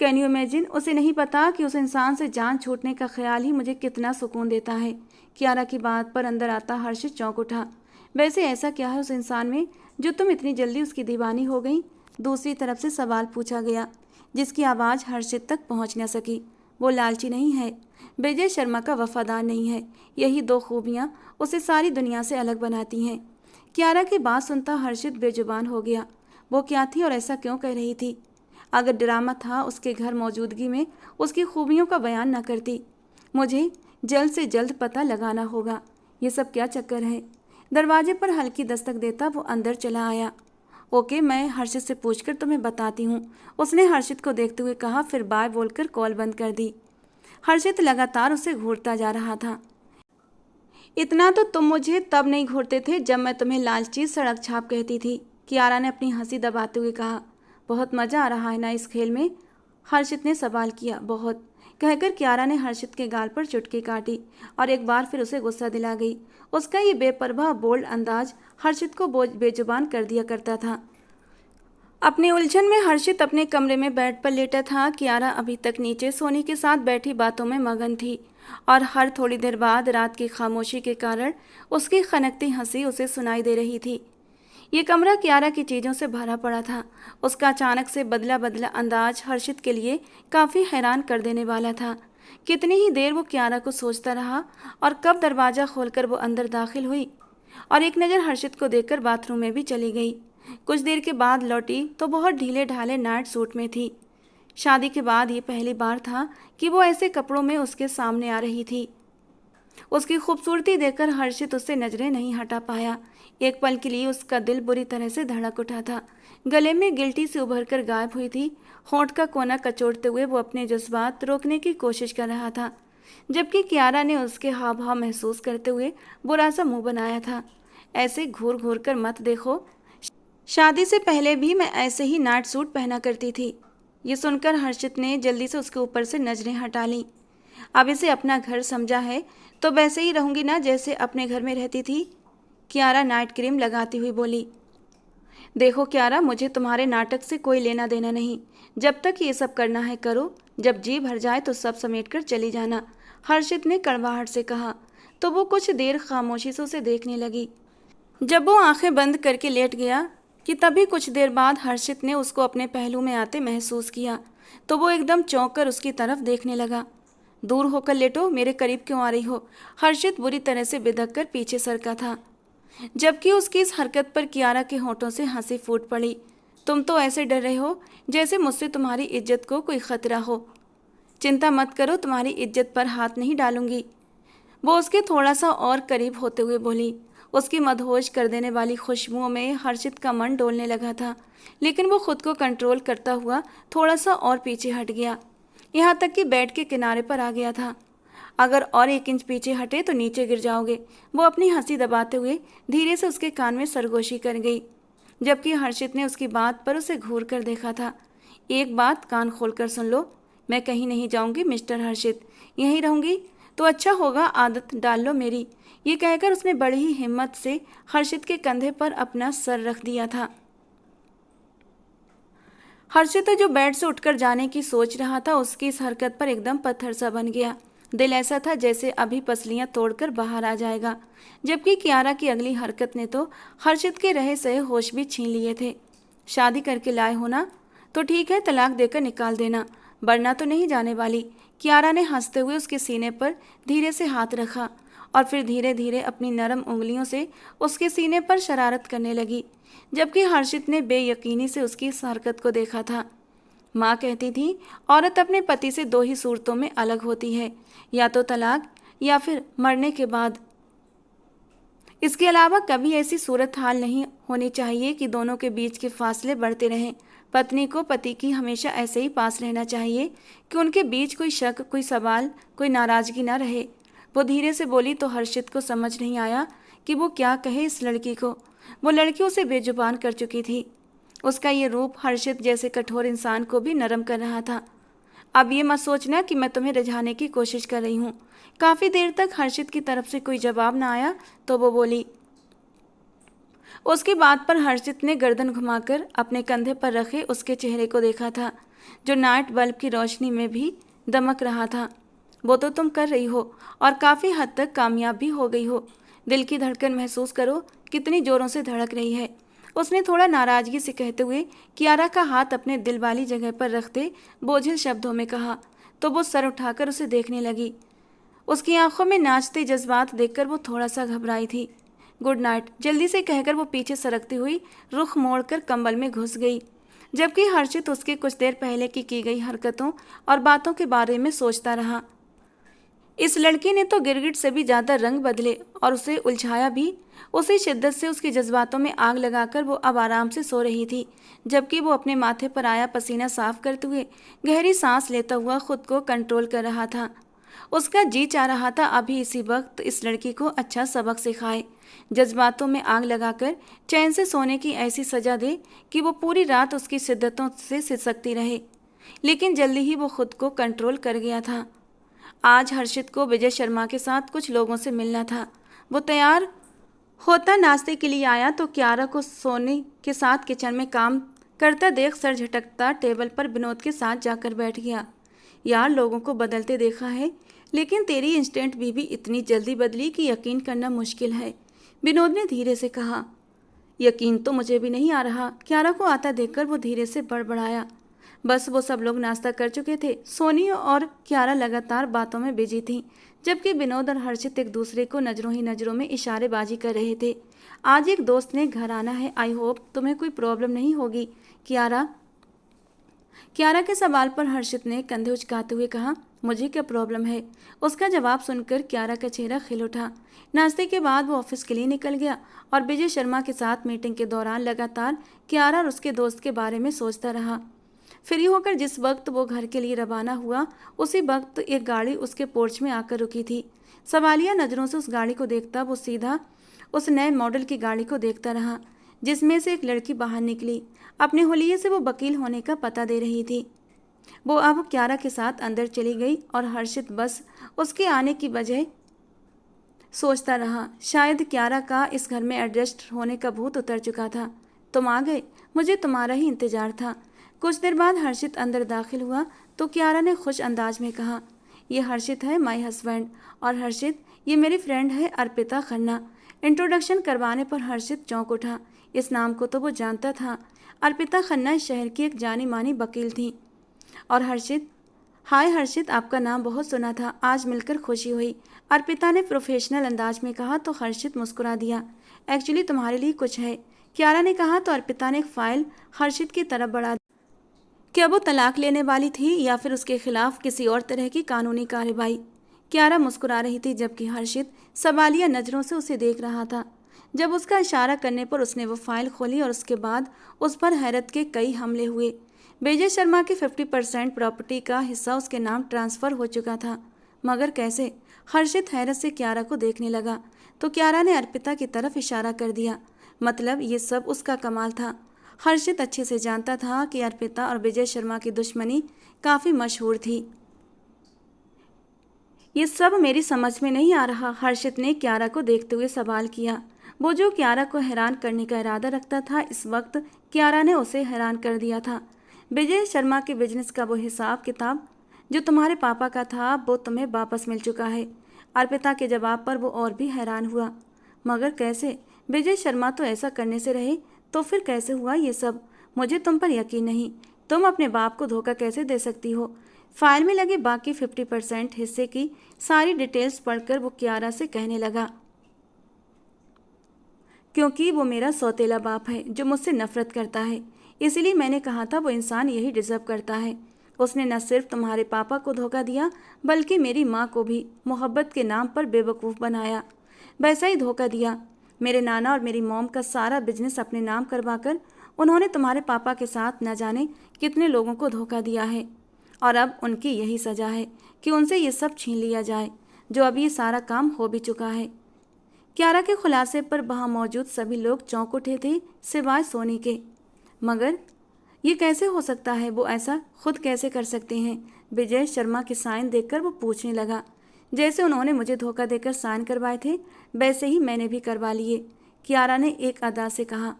Can you imagine? उसे नहीं पता कि उस इंसान से जान छूटने का ख्याल ही मुझे कितना सुकून देता है। कियारा की बात पर अंदर आता हर्षित चौंक उठा। वैसे ऐसा क्या है उस इंसान में जो तुम इतनी जल्दी उसकी दीवानी हो गई? दूसरी तरफ से सवाल पूछा गया, जिसकी आवाज़ हर्षित तक पहुंच न सकी। वो लालची नहीं है, विजय शर्मा का वफादार नहीं है। यही दो खूबियां उसे सारी दुनिया से अलग बनाती हैं। कियारा की बात सुनता हर्षित बेजुबान हो गया। वो क्या थी और ऐसा क्यों कह रही थी? अगर ड्रामा था उसके घर मौजूदगी में उसकी खूबियों का बयान न करती। मुझे जल्द से जल्द पता लगाना होगा, ये सब क्या चक्कर है? दरवाजे पर हल्की दस्तक देता वो अंदर चला आया। ओके, मैं हर्षित से पूछकर तुम्हें बताती हूँ, उसने हर्षित को देखते हुए कहा, फिर बाय बोलकर कॉल बंद कर दी। हर्षित लगातार उसे घूरता जा रहा था। इतना तो तुम मुझे तब नहीं घूरते थे जब मैं तुम्हें लालची सड़क छाप कहती थी, कियारा ने अपनी हंसी दबाते हुए कहा। बहुत मज़ा आ रहा है ना इस खेल में? हर्षित ने सवाल किया। बहुत, कहकर कियारा ने हर्षित के गाल पर चुटकी काटी और एक बार फिर उसे गुस्सा दिला गई। उसका ये बेपरवाह बोल्ड अंदाज हर्षित को बेजुबान कर दिया करता था। अपने उलझन में हर्षित अपने कमरे में बेड पर लेटा था। कियारा अभी तक नीचे सोनी के साथ बैठी बातों में मगन थी और हर थोड़ी देर बाद रात की खामोशी के कारण उसकी खनकती हंसी उसे सुनाई दे रही थी। ये कमरा कियारा की चीज़ों से भरा पड़ा था। उसका अचानक से बदला बदला अंदाज हर्षित के लिए काफ़ी हैरान कर देने वाला था। कितनी ही देर वो कियारा को सोचता रहा और कब दरवाज़ा खोलकर वो अंदर दाखिल हुई और एक नज़र हर्षित को देखकर बाथरूम में भी चली गई। कुछ देर के बाद लौटी तो बहुत ढीले ढाले नाइट सूट में थी। शादी के बाद ये पहली बार था कि वो ऐसे कपड़ों में उसके सामने आ रही थी। उसकी खूबसूरती देखकर हर्षित उससे नजरें नहीं हटा पाया। एक पल के लिए उसका दिल बुरी तरह से धड़क उठा था। गले में गिल्टी से उभर कर गायब हुई थी। होंठ का कोना कचोड़ते हुए वो अपने जज्बात रोकने की कोशिश कर रहा था। जबकि कियारा ने उसके हाव भाव महसूस करते हुए बुरा सा मुंह बनाया था। ऐसे घूर घूर कर मत देखो, शादी से पहले भी मैं ऐसे ही नाइट सूट पहना करती थी। ये सुनकर हर्षित ने जल्दी से उसके ऊपर से नजरें हटा लीं। अब इसे अपना घर समझा है तो वैसे ही रहूंगी ना जैसे अपने घर में रहती थी, कियारा नाइट क्रीम लगाती हुई बोली। देखो कियारा, मुझे तुम्हारे नाटक से कोई लेना देना नहीं। जब तक ये सब करना है करो, जब जी भर जाए तो सब समेट कर चली जाना, हर्षित ने कड़वाहट से कहा। तो वो कुछ देर खामोशी से उसे देखने लगी। जब वो आंखें बंद करके लेट गया कि तभी कुछ देर बाद हर्षित ने उसको अपने पहलू में आते महसूस किया, तो वो एकदम चौंक कर उसकी तरफ देखने लगा। दूर होकर लेटो, मेरे करीब क्यों आ रही हो? हर्षित बुरी तरह से बिदक कर पीछे सरका था, जबकि उसकी इस हरकत पर कियारा के होठों से हंसी फूट पड़ी। तुम तो ऐसे डर रहे हो जैसे मुझसे तुम्हारी इज्जत को कोई खतरा हो। चिंता मत करो, तुम्हारी इज्जत पर हाथ नहीं डालूंगी, वो उसके थोड़ा सा और करीब होते हुए बोली। उसकी मदहोश कर देने वाली खुशबुओं में हर्षित का मन डोलने लगा था, लेकिन वो खुद को कंट्रोल करता हुआ थोड़ा सा और पीछे हट गया, यहाँ तक कि बेड के किनारे पर आ गया था। अगर और 1 इंच पीछे हटे तो नीचे गिर जाओगे, वो अपनी हंसी दबाते हुए धीरे से उसके कान में सरगोशी कर गई, जबकि हर्षित ने उसकी बात पर उसे घूर कर देखा था। एक बात कान खोलकर सुन लो, मैं कहीं नहीं जाऊंगी मिस्टर हर्षित, यहीं रहूंगी तो अच्छा होगा, आदत डाल लो मेरी। ये कहकर उसने बड़ी ही हिम्मत से हर्षित के कंधे पर अपना सर रख दिया था। हर्षित जो बेड से उठकर जाने की सोच रहा था, उसकी इस हरकत पर एकदम पत्थर सा बन गया। दिल ऐसा था जैसे अभी पसलियां तोड़कर बाहर आ जाएगा, जबकि कियारा की अगली हरकत ने तो हर्षित के रहे सहे होश भी छीन लिए थे। शादी करके लाए हो ना, तो ठीक है, तलाक देकर निकाल देना, वरना तो नहीं जाने वाली। कियारा ने हंसते हुए उसके सीने पर धीरे से हाथ रखा और फिर धीरे धीरे अपनी नरम उंगलियों से उसके सीने पर शरारत करने लगी, जबकि हर्षित ने बेयकीनी से उसकी इस हरकत को देखा था। माँ कहती थी, औरत अपने पति से 2 ही सूरतों में अलग होती है, या तो तलाक या फिर मरने के बाद। इसके अलावा कभी ऐसी सूरत हाल नहीं होनी चाहिए कि दोनों के बीच के फासले बढ़ते रहें। पत्नी को पति की हमेशा ऐसे ही पास रहना चाहिए कि उनके बीच कोई शक, कोई सवाल, कोई नाराजगी ना रहे। वो धीरे से बोली तो हर्षित को समझ नहीं आया कि वो क्या कहे इस लड़की को। वो लड़की उसे बेजुबान कर चुकी थी। उसका ये रूप हर्षित जैसे कठोर इंसान को भी नरम कर रहा था। अब ये मत सोचना कि मैं तुम्हें रिझाने की कोशिश कर रही हूँ। काफ़ी देर तक हर्षित की तरफ से कोई जवाब ना आया तो वो बोली। उसकी बात पर हर्षित ने गर्दन घुमाकर अपने कंधे पर रखे उसके चेहरे को देखा था, जो नाइट बल्ब की रोशनी में भी दमक रहा था। वो तो तुम कर रही हो और काफ़ी हद तक कामयाब भी हो गई हो। दिल की धड़कन महसूस करो, कितनी ज़ोरों से धड़क रही है, उसने थोड़ा नाराज़गी से कहते हुए कियारा का हाथ अपने दिल वाली जगह पर रखते बोझिल शब्दों में कहा। तो वो सर उठाकर उसे देखने लगी। उसकी आंखों में नाचते जज्बात देखकर वो थोड़ा सा घबराई थी। गुड नाइट जल्दी से कहकर वो पीछे सरकती हुई रुख मोड़कर कंबल में घुस गई, जबकि हर्षित उसके कुछ देर पहले की गई हरकतों और बातों के बारे में सोचता रहा। इस लड़की ने तो गिरगिट से भी ज़्यादा रंग बदले और उसे उलझाया भी। उसी शिद्दत से उसके जज्बातों में आग लगाकर वो अब आराम से सो रही थी, जबकि वो अपने माथे पर आया पसीना साफ करते हुए गहरी सांस लेता हुआ खुद को कंट्रोल कर रहा था। उसका जी चाह रहा था अभी इसी वक्त इस लड़की को अच्छा सबक सिखाए, जज्बातों में आग लगाकर चैन से सोने की ऐसी सजा दे कि वो पूरी रात उसकी शिद्दतों से सिसकती रहे। लेकिन जल्दी ही वो खुद को कंट्रोल कर गया था। आज हर्षित को विजय शर्मा के साथ कुछ लोगों से मिलना था। वो तैयार होता नाश्ते के लिए आया तो कियारा को सोने के साथ किचन में काम करता देख सर झटकता टेबल पर विनोद के साथ जाकर बैठ गया। यार, लोगों को बदलते देखा है, लेकिन तेरी इंस्टेंट बीवी इतनी जल्दी बदली कि यकीन करना मुश्किल है, विनोद ने धीरे से कहा। यकीन तो मुझे भी नहीं आ रहा, कियारा को आता देखकर वो धीरे से बड़बड़ाया। बस वो सब लोग नाश्ता कर चुके थे। सोनी और कियारा लगातार बातों में बिजी थीं, जबकि विनोद और हर्षित एक दूसरे को नज़रों ही नज़रों में इशारेबाजी कर रहे थे। आज एक दोस्त ने घर आना है, आई होप तुम्हें कोई प्रॉब्लम नहीं होगी कियारा। कियारा के सवाल पर हर्षित ने कंधे उचकाते हुए कहा, मुझे क्या प्रॉब्लम है? उसका जवाब सुनकर कियारा का चेहरा खिल उठा। नाश्ते के बाद वो ऑफिस के लिए निकल गया और विजय शर्मा के साथ मीटिंग के दौरान लगातार कियारा और उसके दोस्त के बारे में सोचता रहा। फ्री होकर जिस वक्त वो घर के लिए रवाना हुआ, उसी वक्त एक गाड़ी उसके पोर्च में आकर रुकी थी। सवालिया नज़रों से उस गाड़ी को देखता वो सीधा उस नए मॉडल की गाड़ी को देखता रहा, जिसमें से एक लड़की बाहर निकली। अपने हुलिये से वो वकील होने का पता दे रही थी। वो अब क्यारा के साथ अंदर चली गई और हर्षित बस उसके आने की वजह सोचता रहा। शायद क्यारा का इस घर में एडजस्ट होने का भूत उतर चुका था। तुम आ गए, मुझे तुम्हारा ही इंतजार था। कुछ देर बाद हर्षित अंदर दाखिल हुआ तो क्यारा ने खुश अंदाज में कहा, ये हर्षित है माय हस्बैंड, और हर्षित ये मेरी फ्रेंड है अर्पिता खन्ना। इंट्रोडक्शन करवाने पर हर्षित चौंक उठा। इस नाम को तो वो जानता था। अर्पिता खन्ना इस शहर की एक जानी मानी वकील थी। और हर्षित, हाय हर्षित, आपका नाम बहुत सुना था, आज मिलकर खुशी हुई, अर्पिता ने प्रोफेशनल अंदाज में कहा तो हर्षित मुस्कुरा दिया। एक्चुअली तुम्हारे लिए कुछ है, क्यारा ने कहा तो अर्पिता ने एक फाइल हर्षित की तरफ बढ़ा दी। क्या वो तलाक लेने वाली थी या फिर उसके खिलाफ किसी और तरह की कानूनी कार्रवाई? क्यारा मुस्कुरा रही थी जबकि हर्षित सवालिया नज़रों से उसे देख रहा था। जब उसका इशारा करने पर उसने वो फाइल खोली और उसके बाद उस पर हैरत के कई हमले हुए। विजय शर्मा की 50% प्रॉपर्टी का हिस्सा उसके नाम ट्रांसफ़र हो चुका था, मगर कैसे? हर्षित हैरत से क्यारा को देखने लगा तो क्यारा ने अर्पिता की तरफ इशारा कर दिया। मतलब ये सब उसका कमाल था। हर्षित अच्छे से जानता था कि अर्पिता और विजय शर्मा की दुश्मनी काफ़ी मशहूर थी। ये सब मेरी समझ में नहीं आ रहा, हर्षित ने क्यारा को देखते हुए सवाल किया। वो जो क्यारा को हैरान करने का इरादा रखता था, इस वक्त क्यारा ने उसे हैरान कर दिया था। विजय शर्मा के बिजनेस का वो हिसाब किताब जो तुम्हारे पापा का था वो तुम्हें वापस मिल चुका है। अर्पिता के जवाब पर वो और भी हैरान हुआ। मगर कैसे? विजय शर्मा तो ऐसा करने से रहे, तो फिर कैसे हुआ ये सब? मुझे तुम पर यकीन नहीं। तुम अपने बाप को धोखा कैसे दे सकती हो? फाइल में लगे बाकी 50% हिस्से की सारी डिटेल्स पढ़कर वो क्यारा से कहने लगा, क्योंकि वो मेरा सौतेला बाप है जो मुझसे नफरत करता है, इसीलिए मैंने कहा था वो इंसान यही डिजर्व करता है। उसने न सिर्फ तुम्हारे पापा को धोखा दिया बल्कि मेरी माँ को भी मोहब्बत के नाम पर बेवकूफ़ बनाया। वैसा ही धोखा दिया। मेरे नाना और मेरी मॉम का सारा बिजनेस अपने नाम करवाकर उन्होंने तुम्हारे पापा के साथ न जाने कितने लोगों को धोखा दिया है, और अब उनकी यही सज़ा है कि उनसे ये सब छीन लिया जाए जो अभी ये सारा काम हो भी चुका है। क्यारा के खुलासे पर वहाँ मौजूद सभी लोग चौंक उठे थे सिवाय सोनी के। मगर ये कैसे हो सकता है? वो ऐसा खुद कैसे कर सकते हैं? विजय शर्मा के साइन देखकर वो पूछने लगा। जैसे उन्होंने मुझे धोखा देकर साइन करवाए थे वैसे ही मैंने भी करवा लिए, क्यारा ने एक अदा से कहा।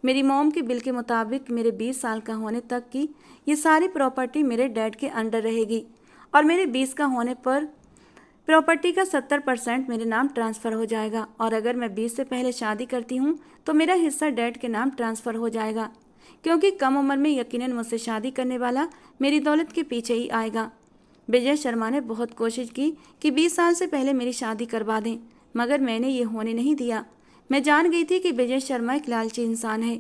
मेरी मॉम के बिल के मुताबिक मेरे 20 साल का होने तक की ये सारी प्रॉपर्टी मेरे डैड के अंडर रहेगी, और मेरे 20 का होने पर प्रॉपर्टी का 70% मेरे नाम ट्रांसफ़र हो जाएगा, और अगर मैं 20 से पहले शादी करती हूँ तो मेरा हिस्सा डैड के नाम ट्रांसफ़र हो जाएगा, क्योंकि कम उम्र में यकीनन मुझसे शादी करने वाला मेरी दौलत के पीछे ही आएगा। विजय शर्मा ने बहुत कोशिश की कि 20 साल से पहले मेरी शादी करवा दें, मगर मैंने ये होने नहीं दिया। मैं जान गई थी कि विजय शर्मा एक लालची इंसान है।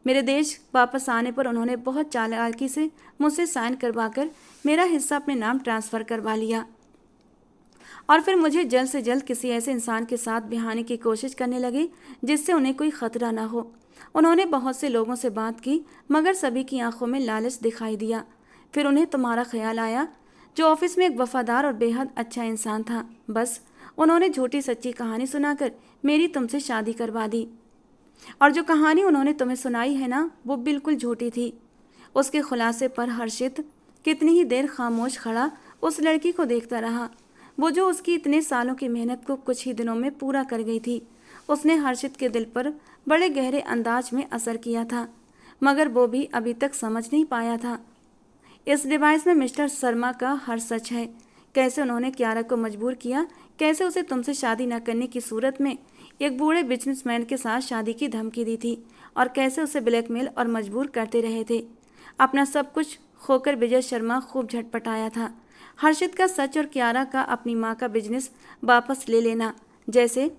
मेरे देश वापस आने पर उन्होंने बहुत चालाकी से मुझसे साइन करवाकर मेरा हिस्सा अपने नाम ट्रांसफ़र करवा लिया, और फिर मुझे जल्द से जल्द किसी ऐसे इंसान के साथ ब्याहने की कोशिश करने लगे जिससे उन्हें कोई ख़तरा ना हो। उन्होंने बहुत से लोगों से बात की मगर सभी की आंखों में लालच दिखाई दिया। फिर उन्हें तुम्हारा ख्याल आया जो ऑफिस में एक वफादार और बेहद अच्छा इंसान था। बस उन्होंने झूठी सच्ची कहानी सुनाकर मेरी तुमसे शादी करवा दी, और जो कहानी उन्होंने तुम्हें सुनाई है ना, वो बिल्कुल झूठी थी। उसके खुलासे पर हर्षित कितनी ही देर खामोश खड़ा उस लड़की को देखता रहा, वो जो उसकी इतने सालों की मेहनत को कुछ ही दिनों में पूरा कर गई थी। उसने हर्षित के दिल पर बड़े गहरे अंदाज में असर किया था, मगर वो भी अभी तक समझ नहीं पाया था इस डिवाइस में मिस्टर शर्मा का हर सच है। कैसे उन्होंने क्यारा को मजबूर किया, कैसे उसे तुमसे शादी न करने की सूरत में एक बूढ़े बिजनेसमैन के साथ शादी की धमकी दी थी, और कैसे उसे ब्लैकमेल और मजबूर करते रहे थे। अपना सब कुछ खोकर विजय शर्मा खूब झटपटाया था। हर्षित का सच और क्यारा का अपनी माँ का बिजनेस वापस ले लेना जैसे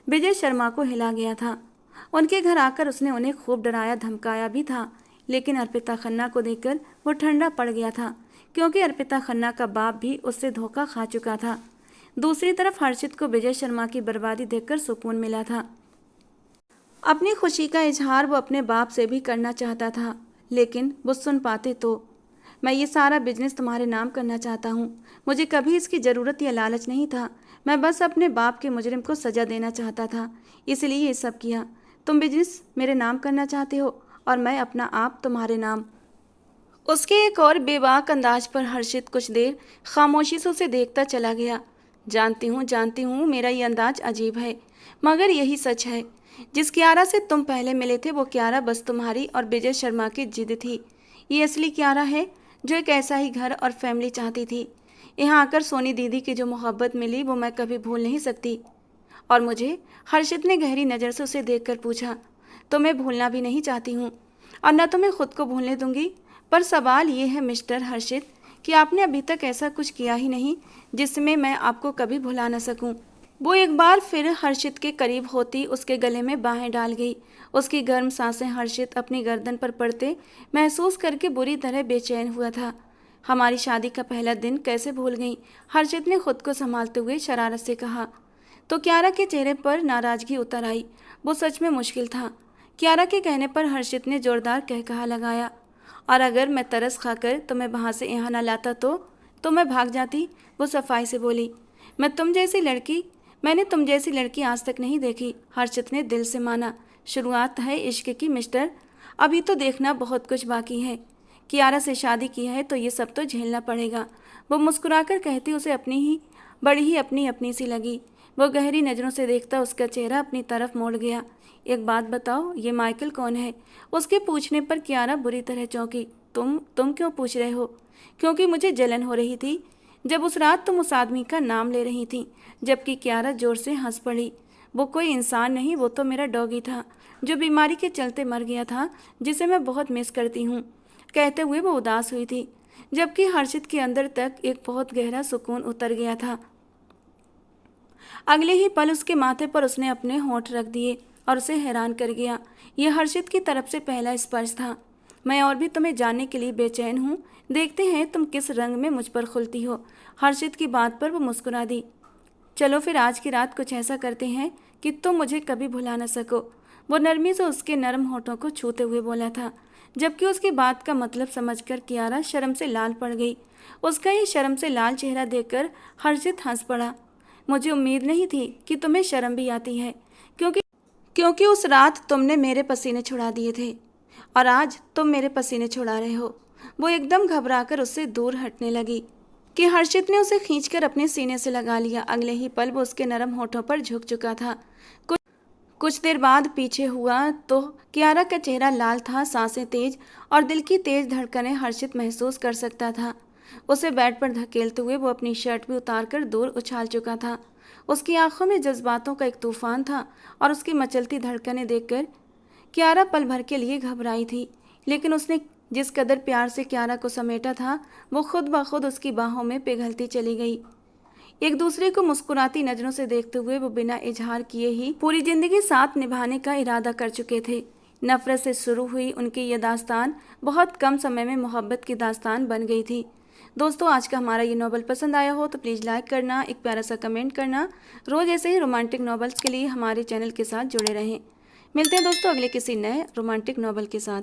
विजय शर्मा को हिला गया था। उनके घर आकर उसने उन्हें खूब डराया धमकाया भी था, लेकिन अर्पिता खन्ना को देखकर वो ठंडा पड़ गया था, क्योंकि अर्पिता खन्ना का बाप भी उससे धोखा खा चुका था। दूसरी तरफ हर्षित को विजय शर्मा की बर्बादी देखकर सुकून मिला था। अपनी खुशी का इजहार वो अपने बाप से भी करना चाहता था, लेकिन वो सुन पाते तो मैं ये सारा बिजनेस तुम्हारे नाम करना चाहता हूँ। मुझे कभी इसकी ज़रूरत या लालच नहीं था। मैं बस अपने बाप के मुजरिम को सज़ा देना चाहता था, इसलिए ये सब किया। तुम बिजनेस मेरे नाम करना चाहते हो और मैं अपना आप तुम्हारे नाम। उसके एक और बेबाक अंदाज पर हर्षित कुछ देर खामोशी से उसे देखता चला गया। जानती हूँ मेरा ये अंदाज अजीब है, मगर यही सच है। जिस कियारा से तुम पहले मिले थे वो कियारा बस तुम्हारी और विजय शर्मा की जिद थी। ये असली कियारा है जो एक ऐसा ही घर और फैमिली चाहती थी। यहाँ आकर सोनी दीदी की जो मोहब्बत मिली वो मैं कभी भूल नहीं सकती। और मुझे, हर्षित ने गहरी नज़र से उसे देखकर पूछा, तो मैं भूलना भी नहीं चाहती हूँ और न तो मैं खुद को भूलने दूंगी। पर सवाल ये है मिस्टर हर्षित कि आपने अभी तक ऐसा कुछ किया ही नहीं जिसमें मैं आपको कभी भुला न सकूं। वो एक बार फिर हर्षित के करीब होती उसके गले में बाहें डाल गई। उसकी गर्म सांसें हर्षित अपनी गर्दन पर पड़ते महसूस करके बुरी तरह बेचैन हुआ था। हमारी शादी का पहला दिन कैसे भूल गई, हर्षित ने खुद को संभालते हुए शरारत से कहा। तो कियारा के चेहरे पर नाराजगी उतर आई। वो सच में मुश्किल था। कियारा के कहने पर हर्षित ने जोरदार कहकहा लगाया, और अगर मैं तरस खाकर तुम्हें वहाँ से यहाँ न लाता तो मैं भाग जाती। वो सफाई से बोली, मैंने तुम जैसी लड़की आज तक नहीं देखी। हर्षित ने दिल से माना। शुरुआत है इश्क की मिस्टर, अभी तो देखना बहुत कुछ बाकी है। कियारा से शादी की है तो ये सब तो झेलना पड़ेगा। वो मुस्कुराकर कहती उसे बड़ी ही अपनी सी लगी। वो गहरी नज़रों से देखता उसका चेहरा अपनी तरफ मोड़ गया। एक बात बताओ, ये माइकल कौन है? उसके पूछने पर कियारा बुरी तरह चौंकी। तुम क्यों पूछ रहे हो? क्योंकि मुझे जलन हो रही थी जब उस रात तुम उस आदमी का नाम ले रही थी। जबकि कियारा जोर से हंस पड़ी। वो कोई इंसान नहीं, वो तो मेरा डॉगी था जो बीमारी के चलते मर गया था, जिसे मैं बहुत मिस करती हूँ। कहते हुए वो उदास हुई थी, जबकि हर्षित के अंदर तक एक बहुत गहरा सुकून उतर गया था। अगले ही पल उसके माथे पर उसने अपने होंठ रख दिए और उसे हैरान कर गया। यह हर्षित की तरफ से पहला स्पर्श था। मैं और भी तुम्हें जानने के लिए बेचैन हूँ। देखते हैं तुम किस रंग में मुझ पर खुलती हो। हर्षित की बात पर वो मुस्कुरा दी। चलो फिर आज की रात कुछ ऐसा करते हैं कि तुम मुझे कभी भुला न सको। वो नरमी से उसके नरम होठों को छूते हुए बोला था, जबकि उसकी बात का मतलब समझकर कियारा शर्म से लाल पड़ गई। उसका ये शर्म से लाल चेहरा देखकर हर्षित हंस पड़ा। मुझे उम्मीद नहीं थी कि तुम्हें शर्म भी आती है, क्योंकि उस रात तुमने मेरे पसीने छुड़ा दिए थे और आज तुम मेरे पसीने छुड़ा रहे हो। वो एकदम घबराकर उससे दूर हटने लगी कि हर्षित ने उसे खींचकर अपने सीने से लगा लिया। अगले ही पल वो उसके नरम होठों पर झुक चुका था। कुछ देर बाद पीछे हुआ तो कियारा का चेहरा लाल था, सांसें तेज और दिल की तेज धड़कनें हर्षित महसूस कर सकता था। उसे बेड पर धकेलते हुए वो अपनी शर्ट भी उतारकर दूर उछाल चुका था। उसकी आंखों में जज्बातों का एक तूफान था और उसकी मचलती धड़कनें देखकर कियारा पल भर के लिए घबराई थी। लेकिन उसने जिस कदर प्यार से कियारा को समेटा था, वो खुद ब खुद उसकी बाहों में पिघलती चली गई। एक दूसरे को मुस्कुराती नजरों से देखते हुए वो बिना इजहार किए ही पूरी जिंदगी साथ निभाने का इरादा कर चुके थे। नफरत से शुरू हुई उनकी ये दास्तान बहुत कम समय में मोहब्बत की दास्तान बन गई थी। दोस्तों, आज का हमारा ये नॉवल पसंद आया हो तो प्लीज़ लाइक करना, एक प्यारा सा कमेंट करना। रोज़ ऐसे ही रोमांटिक नॉवेल्स के लिए हमारे चैनल के साथ जुड़े रहें। मिलते हैं दोस्तों अगले किसी नए रोमांटिक नॉवल के साथ।